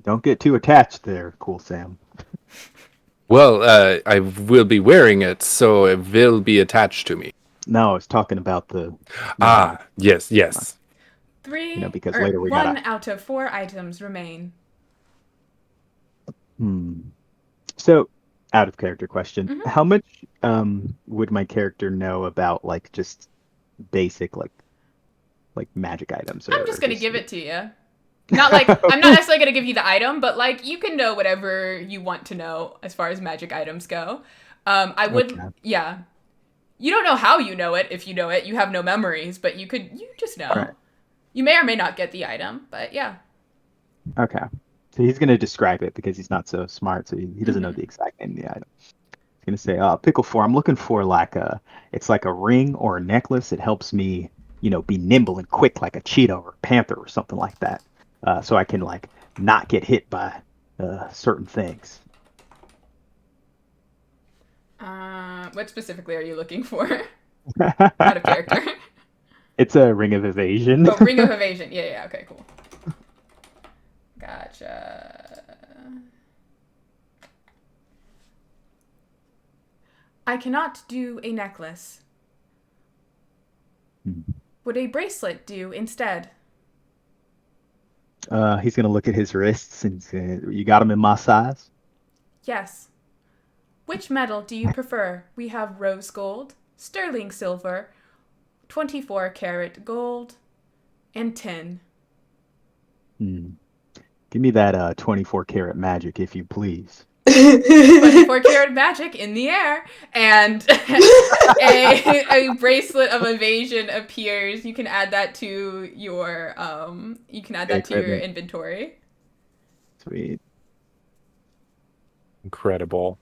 Don't get too attached there, Cool Sam. Well, I will be wearing it, so it will be attached to me. No, I was talking about the. Yes. 3 because or later we 1 gotta. out of 4 items remain. So, out of character question, Mhm. how much would my character know about like just basic like magic items? I'm just gonna give it to you. Not like I'm not necessarily gonna give you the item, but like you can know whatever you want to know as far as magic items go. I would, Okay. yeah. You don't know how you know it. If you know it, you have no memories, but you just know. Right. You may or may not get the item, but yeah. Okay. So he's gonna describe it because he's not so smart, so he doesn't know the exact name of the item. He's gonna say, Pickle 4, I'm looking for it's like a ring or a necklace. It helps me, be nimble and quick like a cheetah or a panther or something like that. So I can like not get hit by certain things. What specifically are you looking for? Out of character. It's a ring of evasion. Oh, Ring of Evasion. Yeah, okay, cool. Gotcha. I cannot do a necklace. Would a bracelet do instead? He's gonna look at his wrists and say, "You got him in my size." Yes. Which metal do you prefer? We have rose gold, sterling silver, 24 karat gold, and tin. Give me that 24 karat magic, if you please. 24 karat magic in the air, and a bracelet of evasion appears. You can add that to your inventory. Sweet. Incredible.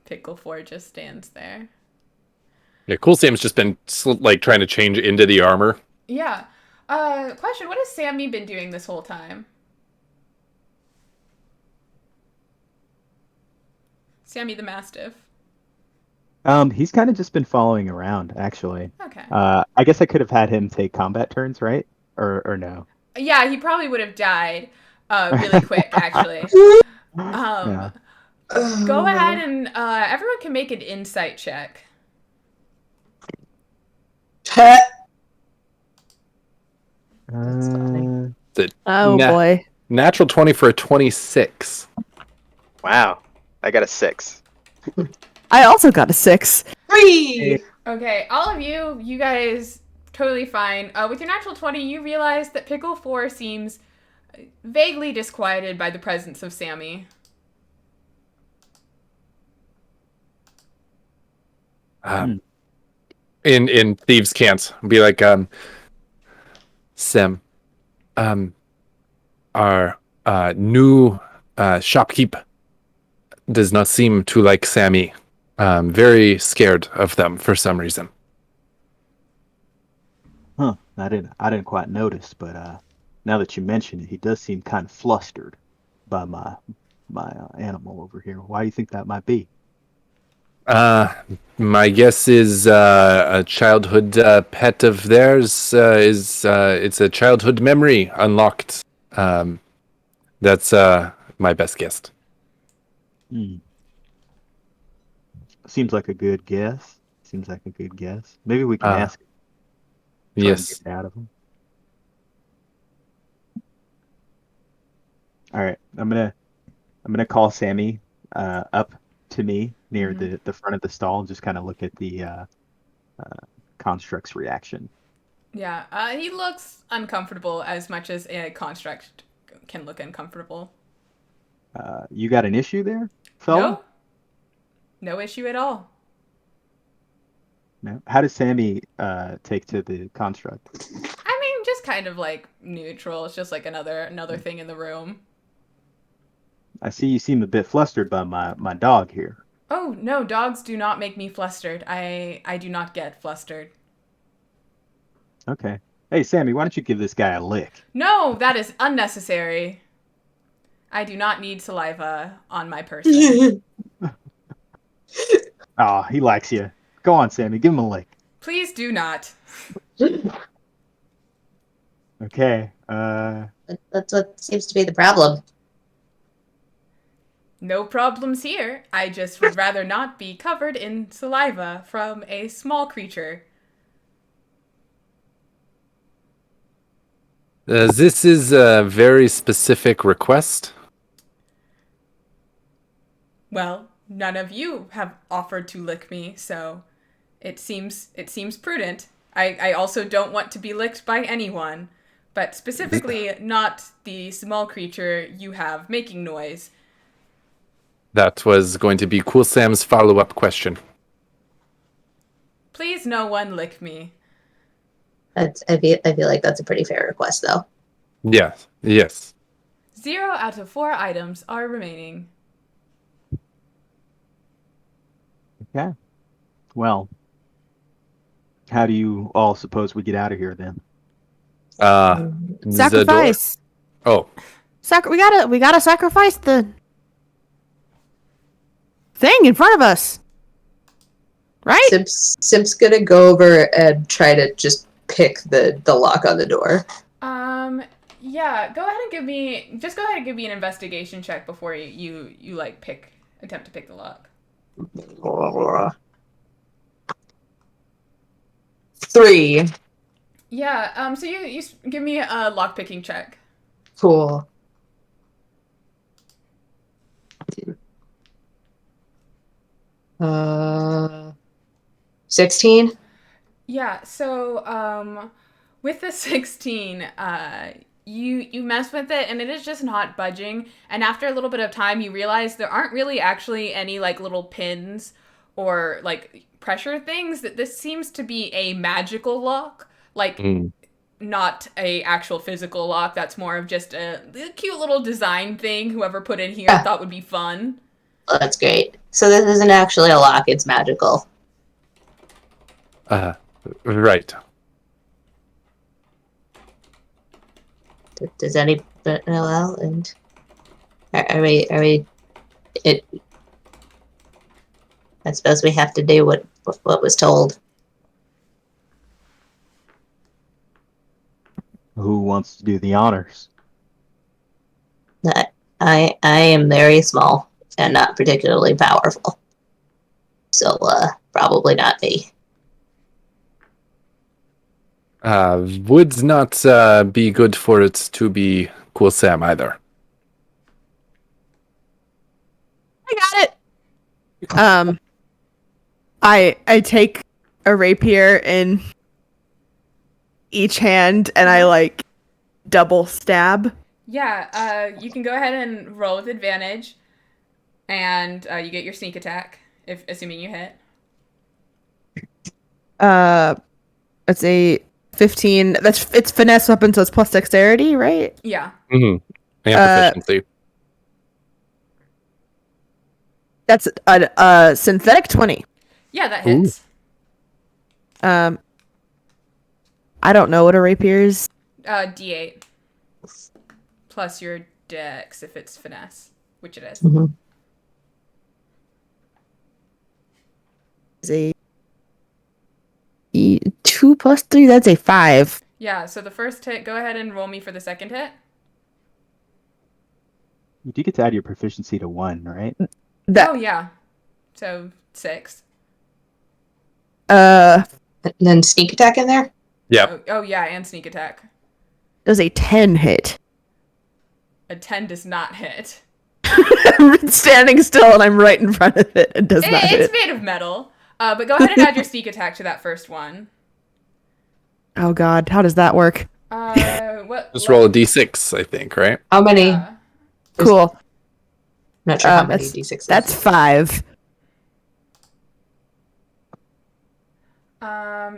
Pickle 4 just stands there. Yeah, Cool Sam's just been like trying to change into the armor. Yeah. Question, what has Sammy been doing this whole time? Sammy the Mastiff. He's kind of just been following around, actually. Okay. I guess I could have had him take combat turns, right? Or no? Yeah, he probably would have died really quick, actually. Yeah. Go ahead and everyone can make an insight check. That's funny. The Oh boy. natural 20 for a 26. Wow, I got a 6. I also got a 6. 3! Okay, all of you guys, totally fine. With your natural 20, you realize that Pickle 4 seems vaguely disquieted by the presence of Sammy. In Thieves' Cant, be like, Sam, our new shopkeep does not seem to like Sammy. Very scared of them for some reason. Huh. I didn't quite notice, but now that you mention it, he does seem kind of flustered by my animal over here. Why do you think that might be? My guess is a childhood pet of theirs is it's a childhood memory unlocked. That's my best guess. Hmm. Seems like a good guess. Maybe we can ask him, try and get Yes. it out of him. All right, I'm gonna call Sammy up to me near the front of the stall and just kind of look at the construct's reaction. Yeah, he looks uncomfortable as much as a construct can look uncomfortable. You got an issue there, fella? No? No issue at all. No. How does Sammy take to the construct? I mean, just kind of like neutral. It's just like another thing in the room. I see you seem a bit flustered by my dog here. Oh, no, dogs do not make me flustered. I do not get flustered. Okay. Hey, Sammy, why don't you give this guy a lick? No, that is unnecessary. I do not need saliva on my person. Oh, he likes you. Go on, Sammy, give him a lick. Please do not. Okay. That's what seems to be the problem. No problems here. I just would rather not be covered in saliva from a small creature. This is a very specific request. Well, none of you have offered to lick me, so it seems prudent. I also don't want to be licked by anyone, but specifically not the small creature you have making noise. That was going to be Cool Sam's follow-up question. Please no one lick me. I feel like that's a pretty fair request, though. Yes. Yes. 0 out of 4 items are remaining. Okay. Well, how do you all suppose we get out of here then? Zador. Sacrifice. Oh, We gotta sacrifice the thing in front of us. Right? Simp's gonna go over and try to just pick the lock on the door. Yeah, go ahead and give me an investigation check before you like attempt to pick the lock. 3. Yeah, so you give me a lock picking check. Cool. 16. Yeah, so with the 16, you mess with it and it is just not budging, and after a little bit of time you realize there aren't really actually any like little pins or like pressure things, that this seems to be a magical lock, like not a actual physical lock. That's more of just a cute little design thing whoever put in here thought would be fun. Oh, that's great. So this isn't actually a lock, it's magical. right. Does anybody well, and are we it I suppose we have to do what was told. Who wants to do the honors? I am very small and not particularly powerful. So probably not me. Would not be good for it to be Cool Sam either. I take a rapier in each hand and I like double stab. Yeah, you can go ahead and roll with advantage, and you get your sneak attack, if assuming you hit. It's a 15. It's finesse weapon, so it's plus dexterity, right? Yeah. Mm-hmm. And proficiency. That's a synthetic 20. Yeah, that hits. I don't know what a rapier is. D8. Plus your dex if it's finesse, which it is. Mm-hmm. Is a 2 plus 3. That's a 5. Yeah, so the first hit, go ahead and roll me for the second hit. You do get to add your proficiency to 1, right? Oh, yeah. So 6. And then sneak attack in there? Yeah. Oh, yeah, and sneak attack. Does a 10 hit? A 10 does not hit. I'm standing still and I'm right in front of it. It does not hit. It's made of metal. But go ahead and add your sneak attack to that first one. Oh god, how does that work? Just roll a d6, I think, right? How many? I'm Cool. not sure how many d6s. That's 5.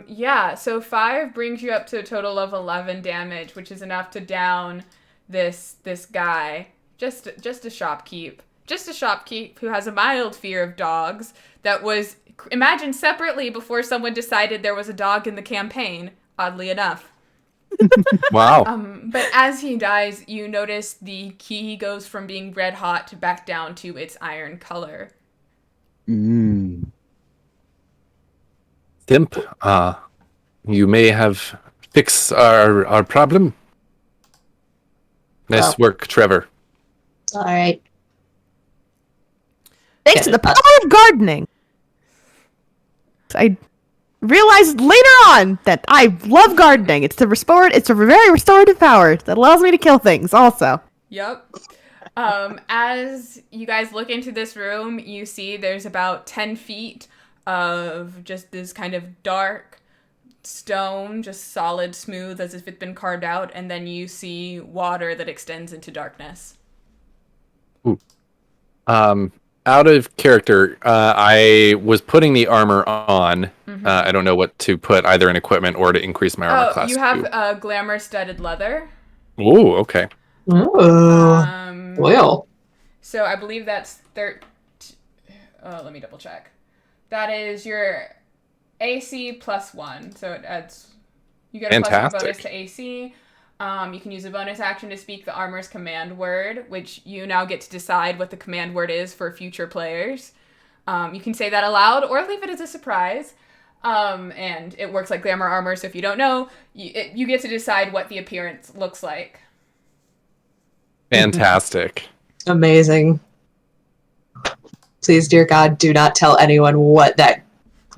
Yeah, so 5 brings you up to a total of 11 damage, which is enough to down this guy. Just a shopkeep. Just a shopkeep who has a mild fear of dogs that was imagined separately before someone decided there was a dog in the campaign, oddly enough. Wow. But as he dies, you notice the key goes from being red hot back down to its iron color. Mm. Simp, you may have fixed our problem. Nice work, Trevor. All right. Thanks to the power of gardening. I realized later on that I love gardening. It's a very restorative power that allows me to kill things also. Yep. As you guys look into this room, you see there's about 10 feet of just this kind of dark stone, just solid, smooth, as if it's been carved out, and then you see water that extends into darkness. Ooh. Out of character, I was putting the armor on. Mm-hmm. I don't know what to put, either in equipment or to increase my armor class. You have glamour studded leather. Ooh, okay. Ooh. Well. So I believe that's let me double check. That is your AC +1. So it adds. You get a +1 bonus to AC. You can use a bonus action to speak the armor's command word, which you now get to decide what the command word is for future players. You can say that aloud or leave it as a surprise. And it works like glamour armor, so if you don't know, you get to decide what the appearance looks like. Fantastic. Amazing. Please, dear God, do not tell anyone what that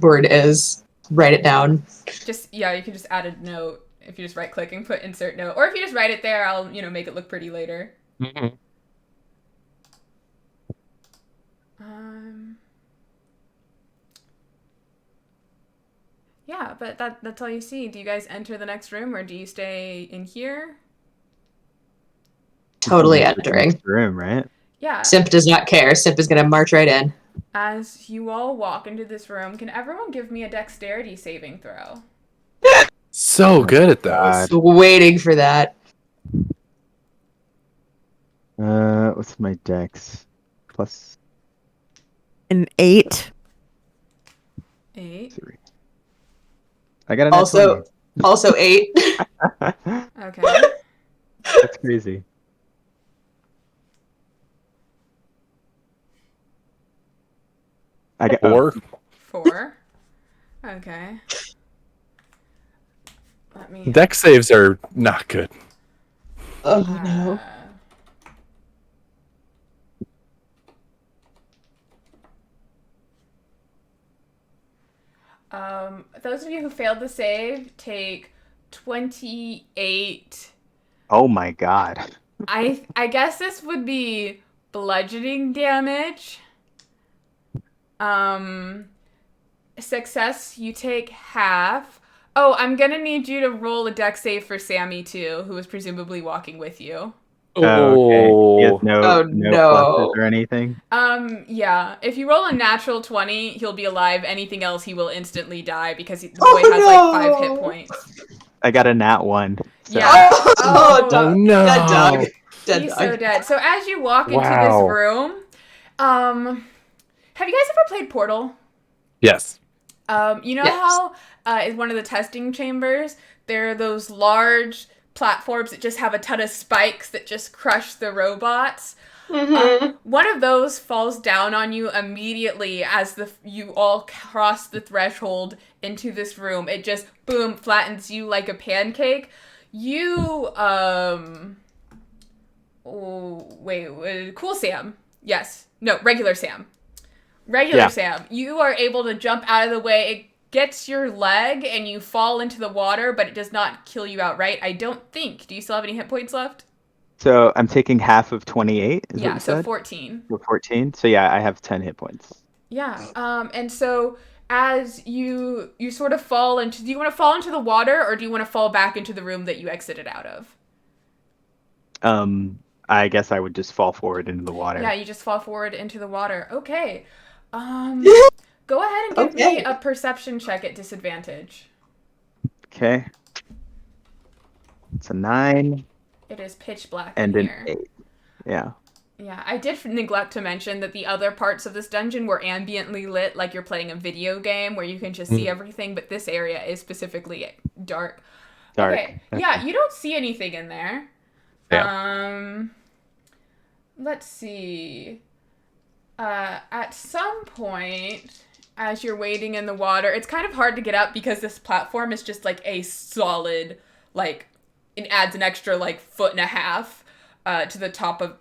word is. Write it down. You can just add a note. If you just right click and put insert note, or if you just write it there, I'll make it look pretty later. Mm-hmm. Yeah, but that's all you see. Do you guys enter the next room, or do you stay in here? Totally entering. Room, right? Yeah. Simp does not care. Simp is gonna march right in. As you all walk into this room, can everyone give me a dexterity saving throw? So good at those. Waiting for that. What's my dex? Plus An 8. 8. 3. I got an also 8. Okay. That's crazy. I got 4. 4. Okay. Let me. Dex saves are not good. Oh no. Those of you who failed the save take 28. Oh my god. I guess this would be bludgeoning damage. Success, you take half. Oh, I'm gonna need you to roll a dex save for Sammy too, who is presumably walking with you. Okay. He has Oh, Oh, no pluses no. or anything. Yeah. If you roll a natural 20, he'll be alive. Anything else, he will instantly die because the boy Oh, has like 5 hit no. points. I got a nat 1. So. Yeah. Oh, Oh, dog. no. Dead dog. Dead He's dog. so dead. So as you walk into this Wow. room, have you guys ever played Portal? Yes. You know Yes. how in one of the testing chambers, there are those large platforms that just have a ton of spikes that just crush the robots? One of those falls down on you immediately as you all cross the threshold into this room. It just, boom, flattens you like a pancake. You, Cool Sam. Yes. No, regular Sam. Yeah. Sam, you are able to jump out of the way. It gets your leg and you fall into the water, but it does not kill you outright. I don't think. Do you still have any hit points left? So I'm taking half of 28, is what Yeah, you so said? 14. Or 14. So yeah, I have 10 hit points. Yeah. And so as you sort of fall into, do you want to fall into the water or do you want to fall back into the room that you exited out of? I guess I would just fall forward into the water. Yeah, you just fall forward into the water. Okay. Go ahead and give me a perception check at disadvantage. Okay. It's a 9 It is pitch black and in an here. 8. Yeah. Yeah, I did neglect to mention that the other parts of this dungeon were ambiently lit, like you're playing a video game where you can just see everything, but this area is specifically dark. Dark. Okay, yeah, you don't see anything in there. Yeah. Let's see. At some point, as you're wading in the water, it's kind of hard to get up because this platform is just like a solid, like, it adds an extra like 1.5 feet to the top of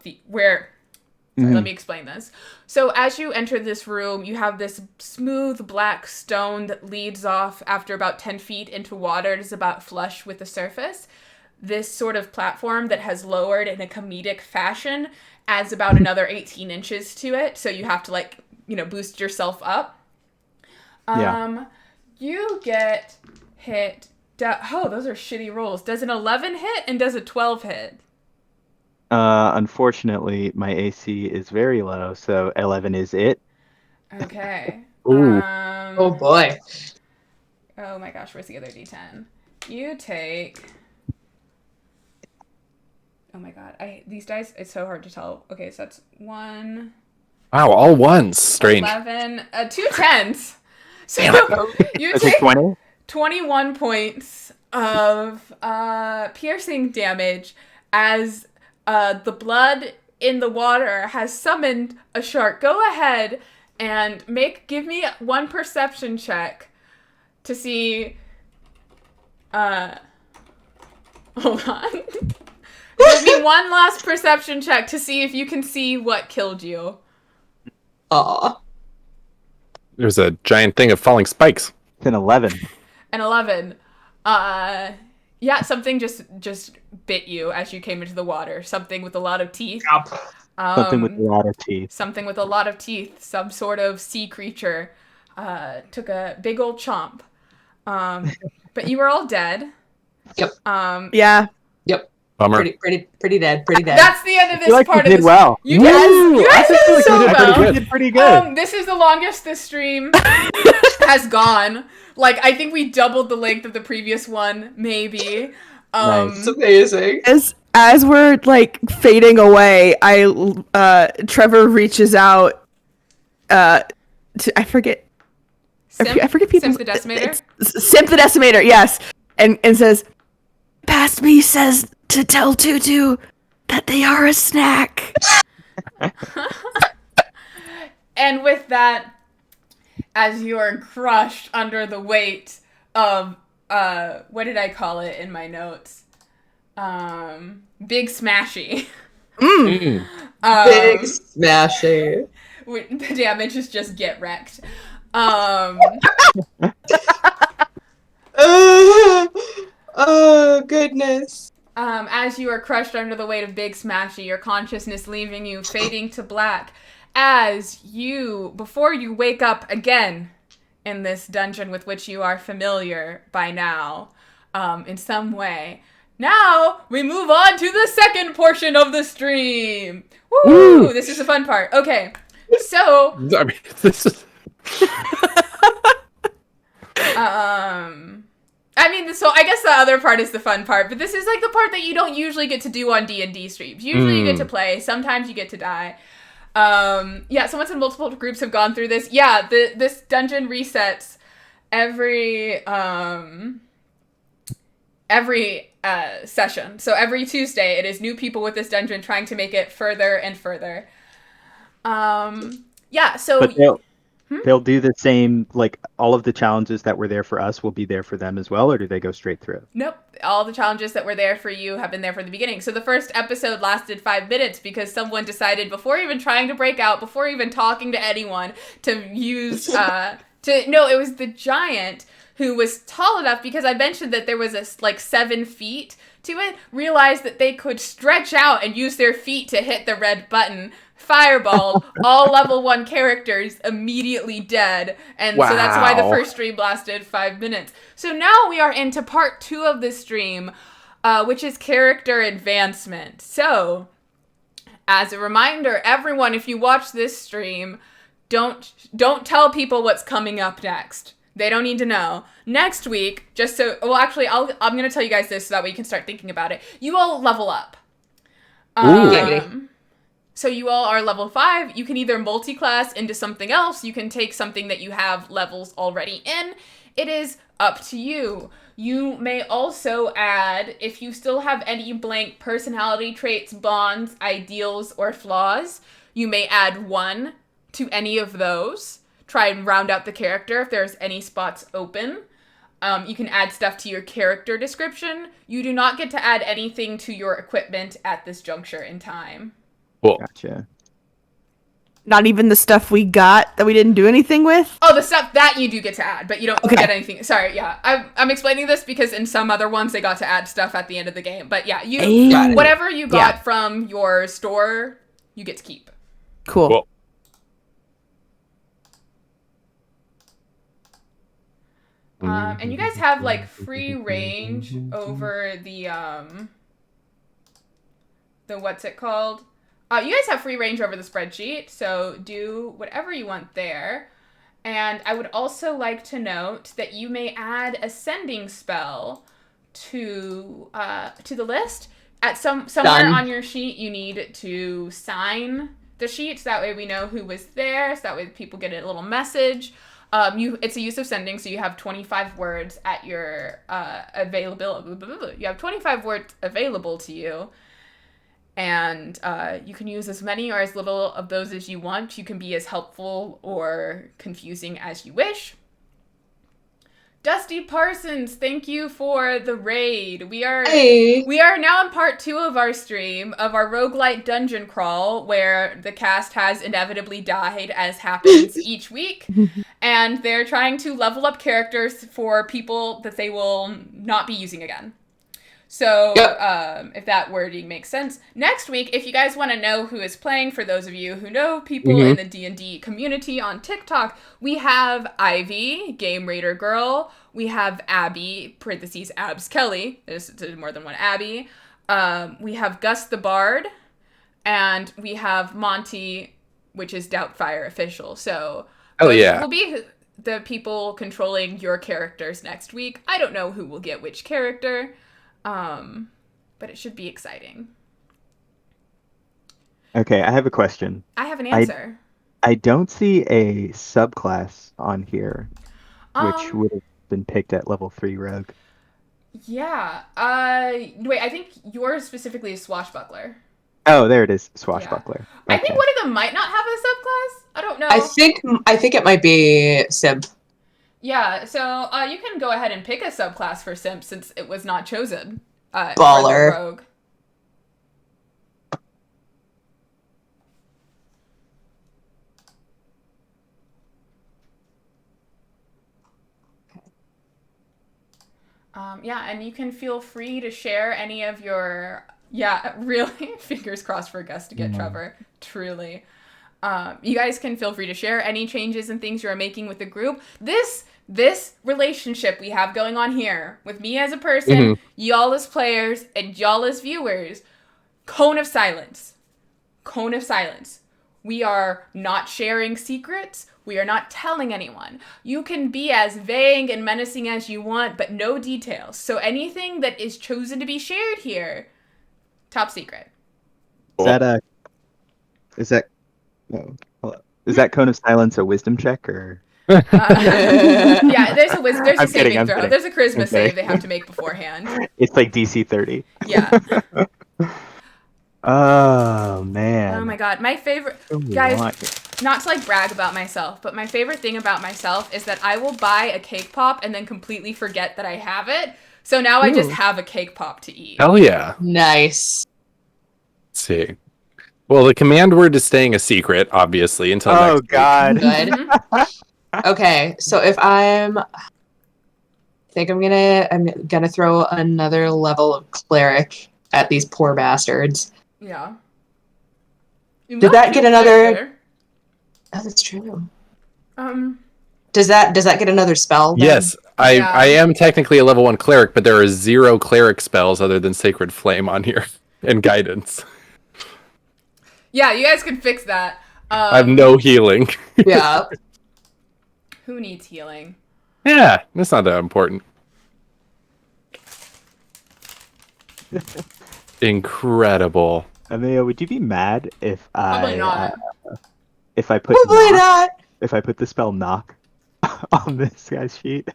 let me explain this. So as you enter this room, you have this smooth black stone that leads off after about 10 feet into water. It is about flush with the surface. This sort of platform that has lowered in a comedic fashion adds about another 18 inches to it. So you have to like, boost yourself up. You get hit. Those are shitty rolls. Does an 11 hit and does a 12 hit? Unfortunately, my AC is very low, so 11 is it. Okay. Ooh. Oh boy. Oh my gosh, where's the other D10? You take... Oh my god, these dice, it's so hard to tell. Okay, so that's 1... Wow, all ones. Strange. 11, 2 10s. So you Is it take 20? 21 points of piercing damage as the blood in the water has summoned a shark. Go ahead and give me one perception check to see. Hold on. Give me one last perception check to see if you can see what killed you. Aw. There's a giant thing of falling spikes. It's an 11. An 11. Yeah, something just bit you as you came into the water. Something with a lot of teeth. Something with a lot of teeth. Something with a lot of teeth. Some sort of sea creature took a big old chomp. But you were all dead. Yep. Yeah. Yep. Bummer. Pretty dead. Pretty dead. That's the end of I feel like part we of did this. well. You guys I feel did so like we did well. pretty good. We did pretty good. This is the longest this stream has gone. Like, I think we doubled the length of the previous one, maybe. It's amazing. As we're like fading away, Trevor reaches out to I forget people. Simp the Decimator? Simp the Decimator, yes. And says, "Past me says to tell Tutu that they are a snack." And with that, as you are crushed under the weight of, what did I call it in my notes? Big Smashy. Big smashy. The damage is just get wrecked. Oh, goodness. As you are crushed under the weight of Big Smashy, your consciousness leaving you, fading to black, as you, before you wake up again in this dungeon with which you are familiar by now, in some way, now we move on to the second portion of the stream. Woo! This is the fun part. Okay, so I mean, this is. So I guess the other part is the fun part, but this is like the part that you don't usually get to do on D&D streams. Usually you get to play, sometimes you get to die. So once multiple groups have gone through this, this dungeon resets every session. So every Tuesday, it is new people with this dungeon trying to make it further and further. But they'll do the same, like all of the challenges that were there for us will be there for them as well, or do they go straight through? Nope. All the challenges that were there for you have been there from the beginning. So the first episode lasted 5 minutes because someone decided, before even trying to break out, before even talking to anyone, to use, it was the giant who was tall enough, because I mentioned that there was 7 feet to it, realized that they could stretch out and use their feet to hit the red button. Fireball, all level 1 characters immediately dead, and so that's why the first stream lasted 5 minutes. So now we are into part 2 of this stream, which is character advancement. So, as a reminder, everyone, if you watch this stream, don't tell people what's coming up next. They don't need to know. Next week, I'm going to tell you guys this so that way you can start thinking about it. You all level up. So you all are level 5. You can either multi-class into something else. You can take something that you have levels already in. It is up to you. You may also add, if you still have any blank personality traits, bonds, ideals, or flaws, you may add 1 to any of those. Try and round out the character if there's any spots open. You can add stuff to your character description. You do not get to add anything to your equipment at this juncture in time. Cool. Gotcha. Not even the stuff we got that we didn't do anything with? Oh, the stuff that you do get to add, but you don't get anything. Sorry, yeah. I'm explaining this because in some other ones they got to add stuff at the end of the game. But yeah, whatever you got from your store, you get to keep. Cool. And you guys have free range over the what's it called? You guys have free range over the spreadsheet, so do whatever you want there. And I would also like to note that you may add a sending spell to the list. At somewhere on your sheet, you need to sign the sheet, so that way we know who was there, so that way people get a little message. It's a use of sending, so you have 25 words at your availability. You have 25 words available to you, and you can use as many or as little of those as you want. You can be as helpful or confusing as you wish. Dusty Parsons, thank you for the raid. We are now in part 2 of our stream of our roguelite dungeon crawl, where the cast has inevitably died, as happens each week, and they're trying to level up characters for people that they will not be using again. So, if that wording makes sense. Next week, if you guys want to know who is playing, for those of you who know people in the D&D community on TikTok, we have Ivy, Game Raider Girl. We have Abby, parentheses, Abs Kelly. There's more than one Abby. We have Gus the Bard. And we have Monty, which is Doubtfire Official. So, will be the people controlling your characters next week. I don't know who will get which character. But it should be exciting. Okay, I have a question. I have an answer. I don't see a subclass on here, which would have been picked at level 3 rogue. Yeah. Wait, I think yours specifically is Swashbuckler. Oh, there it is, Swashbuckler. Yeah. Okay. I think one of them might not have a subclass. I don't know. I think it might be Simp. Yeah, so you can go ahead and pick a subclass for Simp since it was not chosen. Baller. For the rogue. And you can feel free to share any of your... Yeah, really? Fingers crossed for Gus to get Trevor. Truly. You guys can feel free to share any changes and things you are making with the group. This relationship we have going on here with me as a person, y'all as players, and y'all as viewers, cone of silence. Cone of silence. We are not sharing secrets. We are not telling anyone. You can be as vague and menacing as you want, but no details. So anything that is chosen to be shared here, top secret. Is that no, hold up. Is that cone of silence a wisdom check or? Yeah, there's a I'm saving kidding, I'm throw. kidding. There's a charisma I'm save kidding. they have to make beforehand. It's like DC 30. Yeah. Oh man. Oh my god, my favorite What do we guys. want here? Not to like brag about myself, but my favorite thing about myself is that I will buy a cake pop and then completely forget that I have it. So now I just have a cake pop to eat. Hell yeah. Nice. Let's see. Well, the command word is staying a secret, obviously, until Oh next week. god. Good. Okay, so if I think I'm gonna throw another level of cleric at these poor bastards. Yeah. Did that get another? Oh, that's true. Does that get another spell? Then? Yes, I am technically a level 1 cleric, but there are 0 cleric spells other than Sacred Flame on here and Guidance. Yeah, you guys can fix that. I have no healing. Yeah. Who needs healing? Yeah, that's not that important. Incredible. Amelia, would you be mad if Probably not. if I put Probably knock, not. if I put the spell knock on this guy's sheet?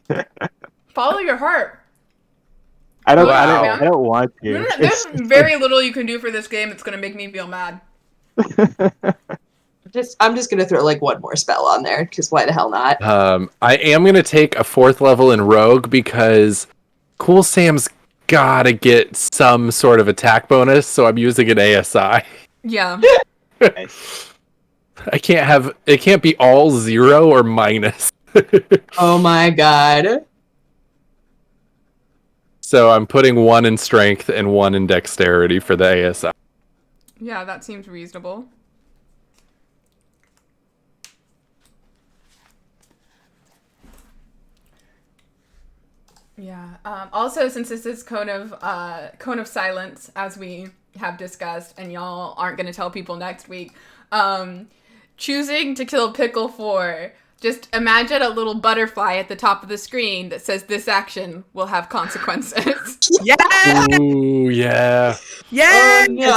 Follow your heart. I don't want to. No, there's very little you can do for this game that's gonna make me feel mad. I'm just gonna throw like one more spell on there because why the hell not? I am gonna take a 4th level in Rogue because Cool Sam's gotta get some sort of attack bonus, so I'm using an ASI. Yeah. It can't be all 0 or minus. Oh my god. So I'm putting 1 in strength and 1 in dexterity for the ASI. Yeah, that seems reasonable. Yeah. Also, since this is cone of silence, as we have discussed, and y'all aren't gonna tell people next week, choosing to kill Pickle 4. Just imagine a little butterfly at the top of the screen that says this action will have consequences. Yeah. Ooh, yeah. Yeah. Oh no.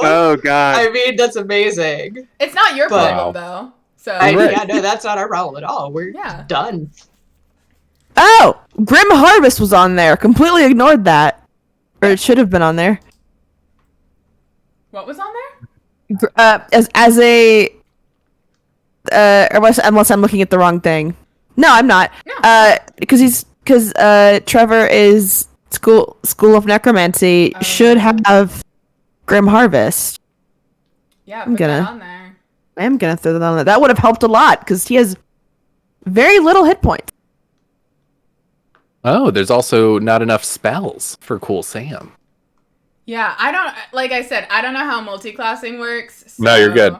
Oh god. I mean, that's amazing. It's not your But- problem though. So Right. Yeah, no, that's not our problem at all. We're done. Oh, Grim Harvest was on there. Completely ignored that, or it should have been on there. what was on there? As a unless I'm looking at the wrong thing. No, I'm not. No. Because Trevor is School of Necromancy should have Grim Harvest. Yeah, I'm put gonna- that on there. I am gonna throw that on there. That would have helped a lot because he has very little hit points. Oh, there's also not enough spells for Cool Sam. Yeah, I don't like I said, I don't know how multi-classing works. So, No, you're good.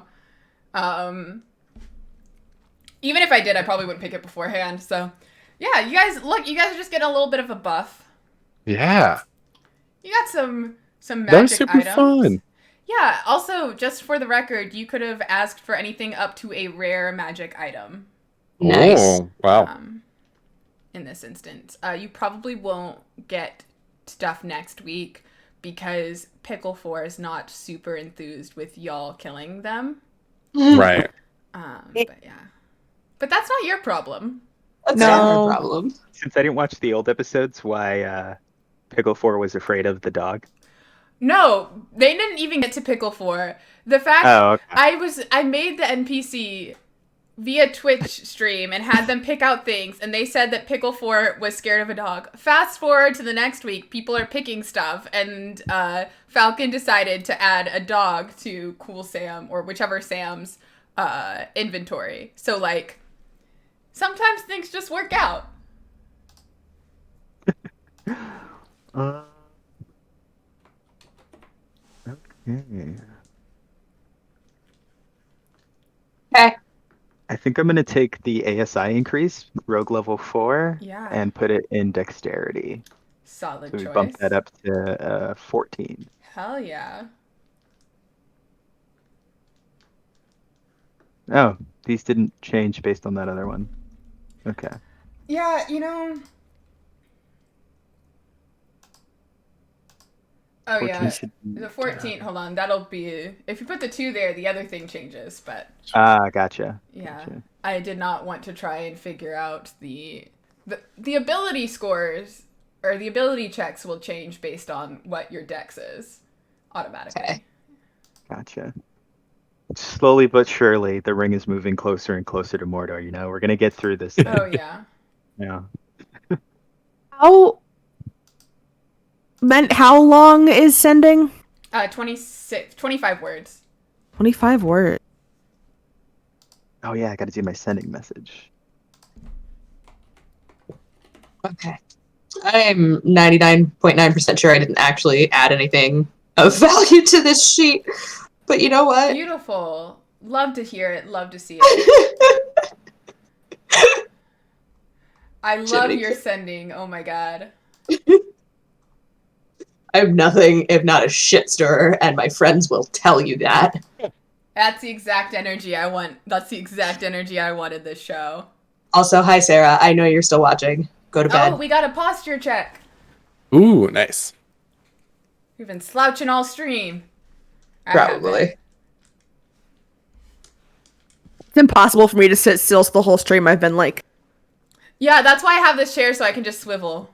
Even if I did, I probably wouldn't pick it beforehand. So, yeah, you guys are just getting a little bit of a buff. Yeah. You got some magic That was super items. fun. Yeah, also, just for the record, you could have asked for anything up to a rare magic item. Nice. Oh, wow. In this instance. You probably won't get stuff next week because Pickle 4 is not super enthused with y'all killing them. Right. But yeah. But that's not your problem. That's No. not our problem. Since I didn't watch the old episodes, why Pickle 4 was afraid of the dog? No, they didn't even get to Pickle 4. The fact okay. I made the NPC via Twitch stream and had them pick out things, and they said that Pickle 4 was scared of a dog. Fast forward to the next week, people are picking stuff, and Falcon decided to add a dog to Cool Sam, or whichever Sam's inventory. So, like, sometimes things just work out. Okay. think I'm gonna take the ASI increase, Rogue level 4, Yeah. and put it in Dexterity. Solid So we choice. bumped that up to 14. Hell yeah. Oh, these didn't change based on that other one. Okay. Yeah, Oh 14 yeah, should be, the 14. Hold on, that'll be if you put the 2 there, the other thing changes. But gotcha. yeah, Gotcha. I did not want to try and figure out the ability scores or the ability checks will change based on what your dex is automatically. Okay. Gotcha. Slowly but surely, the ring is moving closer and closer to Mordor. We're gonna get through this thing. Oh yeah. Yeah. How long is sending? 25 words. 25 words. Oh yeah, I gotta do my sending message. Okay. I'm 99.9% sure I didn't actually add anything of value to this sheet. But you know what? Beautiful. Love to hear it. Love to see it. I love your sending. Oh my god. I'm nothing if not a shit stirrer, and my friends will tell you that. That's the exact energy I want. That's the exact energy I wanted this show. Also, hi Sarah. I know you're still watching. Go to bed. Oh, we got a posture check. Ooh, nice. We've been slouching all stream. Probably. It's impossible for me to sit still the whole stream. I've been like... Yeah, that's why I have this chair so I can just swivel.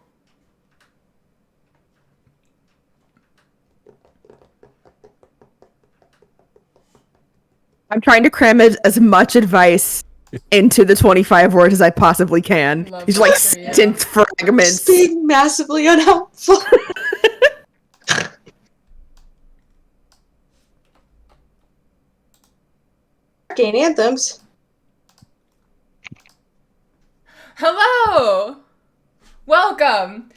I'm trying to cram as much advice into the 25 words as I possibly can. These are like sentence fragments. Just being massively unhelpful. Arcane anthems. Hello! Welcome!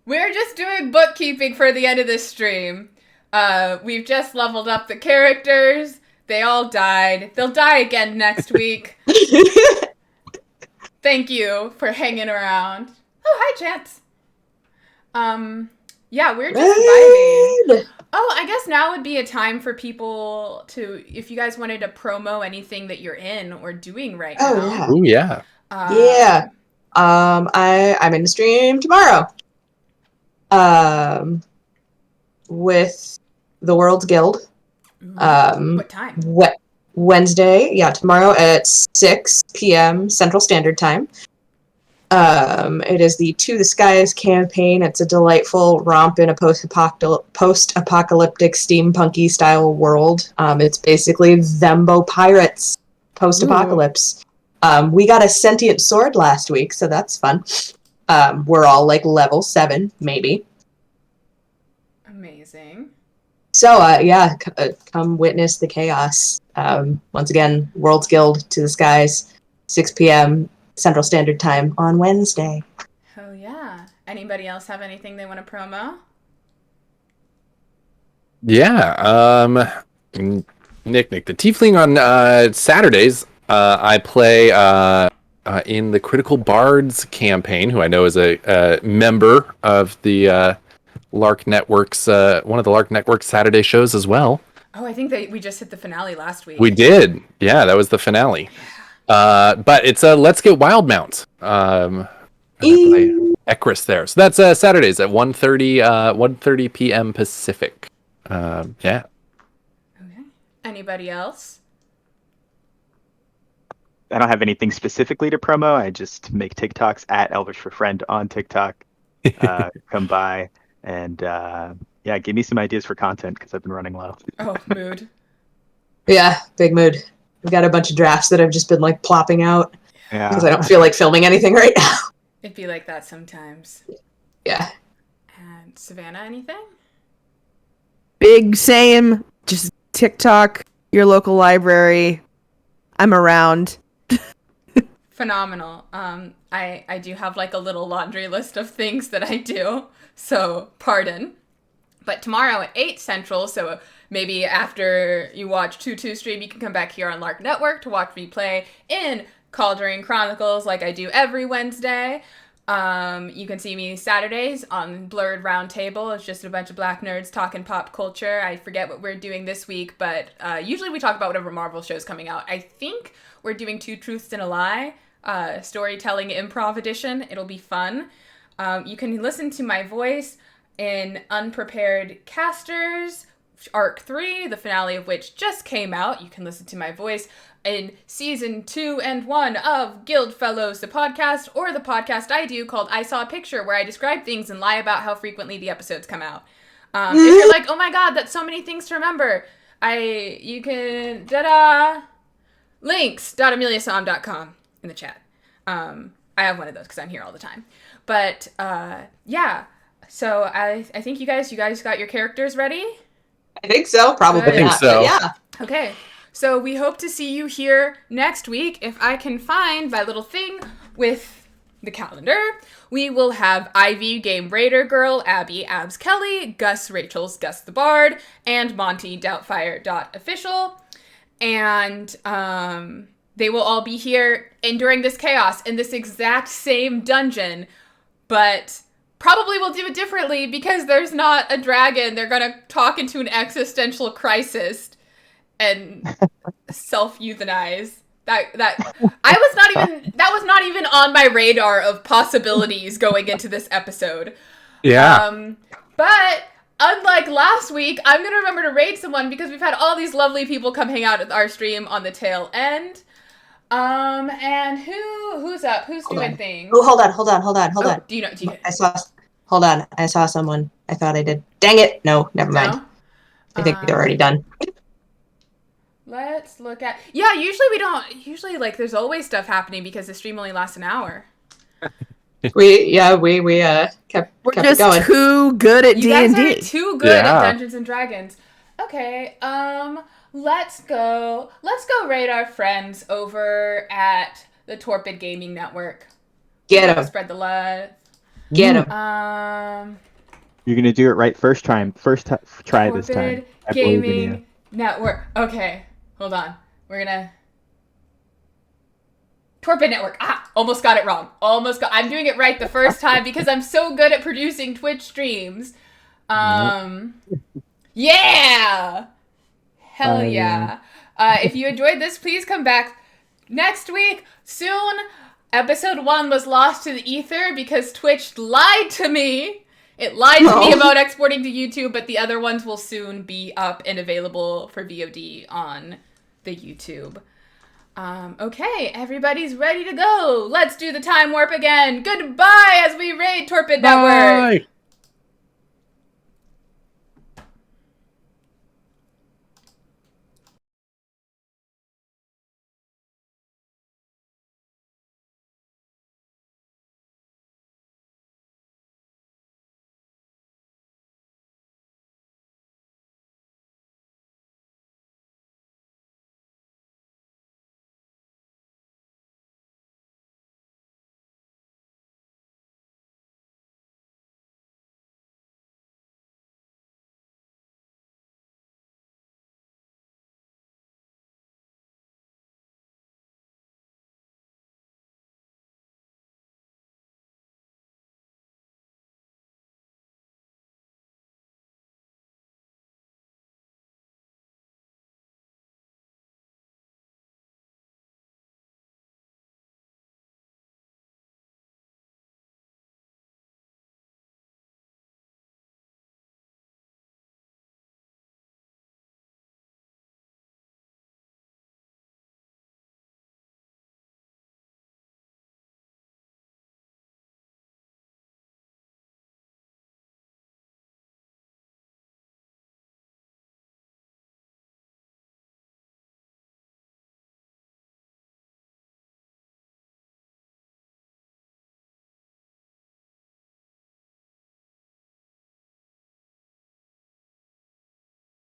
We're just doing bookkeeping for the end of this stream. We've just leveled up the characters. They all died. They'll die again next week. Thank you for hanging around. Oh, hi, Chance. Yeah, we're just vibing. Oh, I guess now would be a time for people to, if you guys wanted to promo anything that you're in or doing right now. Yeah. Ooh, yeah. Yeah. I'm in the stream tomorrow. With the World's Guild. What time? Wednesday, tomorrow at 6 p.m. Central Standard Time. It is the To the Skies campaign. It's a delightful romp in a post-apocalyptic steampunky style world. It's basically Thembo Pirates post-apocalypse. We got a sentient sword last week, so that's fun. We're all like level 7, maybe. Amazing. So, come witness the chaos. Once again, World's Guild To the Skies, 6 p.m. Central Standard Time on Wednesday. Oh, yeah. Anybody else have anything they want to promo? Yeah. Nick the Tiefling on Saturdays. I play in the Critical Bards campaign, who I know is a member of the Lark Network's one of the Lark Network's Saturday shows as well. Oh, I think we just hit the finale last week. We did. Yeah, that was the finale. But it's a Let's Get Wild mount. I play Ekris there. So that's Saturdays at 1:30 p.m. Pacific. Yeah. Okay. Anybody else? I don't have anything specifically to promo. I just make TikToks at Elvish for Friend on TikTok. Come by and give me some ideas for content because I've been running low. Oh, mood. Yeah, big mood. We've got a bunch of drafts that have just been like plopping out because I don't feel like filming anything right now. It'd be like that sometimes. Yeah. And Savannah, anything? Big same. Just TikTok, your local library. I'm around. Phenomenal. I do have like a little laundry list of things that I do, so pardon. But tomorrow at 8 Central, so maybe after you watch Tutu stream, you can come back here on Lark Network to watch me play in Cauldron Chronicles like I do every Wednesday. You can see me Saturdays on Blurred Roundtable. It's just a bunch of black nerds talking pop culture. I forget what we're doing this week, but usually we talk about whatever Marvel show's coming out. I think we're doing Two Truths and a Lie, storytelling improv edition. It'll be fun. You can listen to my voice in Unprepared Casters, Arc 3, the finale of which just came out. You can listen to my voice in Season 2 and 1 of Guild Fellows, the podcast, or the podcast I do called I Saw a Picture, where I describe things and lie about how frequently the episodes come out. If you're like, oh my god, that's so many things to remember, you can, links.ameliasom.com in the chat. I have one of those because I'm here all the time. But, yeah. So I think you guys got your characters ready? I think so. Probably Good. I think not. so. But yeah. Okay. So we hope to see you here next week. If I can find my little thing with the calendar, we will have Ivy, Game Raider Girl, Abby, Abs Kelly, Gus, Rachel's Gus the Bard, and Monty, Doubtfire.official. And they will all be here enduring this chaos in this exact same dungeon, but probably we'll do it differently because there's not a dragon. They're gonna talk into an existential crisis and self-euthanize. That was not even on my radar of possibilities going into this episode. Yeah. But unlike last week, I'm gonna remember to raid someone because we've had all these lovely people come hang out at our stream on the tail end. And who's up? Who's doing things? Oh, hold on. Do you know? Hold on. I saw someone. I thought I did. Dang it. No, never mind. No? I think they're already done. Let's look at... Yeah, usually we don't... Usually, like, there's always stuff happening because the stream only lasts an hour. We kept We're it just going. too good at You guys D&D. are too good at Yeah. Dungeons and Dragons. Okay, let's go raid our friends over at the Torpid Gaming Network. Get him. Spread the love. Get him. You're gonna do it right first try this time. Torpid I believe in you. Gaming Network. Okay, hold on. We're gonna... Torpid Network. Almost got it wrong. I'm doing it right the first time because I'm so good at producing Twitch streams. Yeah! Hell yeah. If you enjoyed this, please come back next week. Soon, episode 1 was lost to the ether because Twitch lied to me. It lied to me about exporting to YouTube, but the other ones will soon be up and available for VOD on the YouTube. Okay, everybody's ready to go. Let's do the time warp again. Goodbye as we raid Torpid Network. Bye.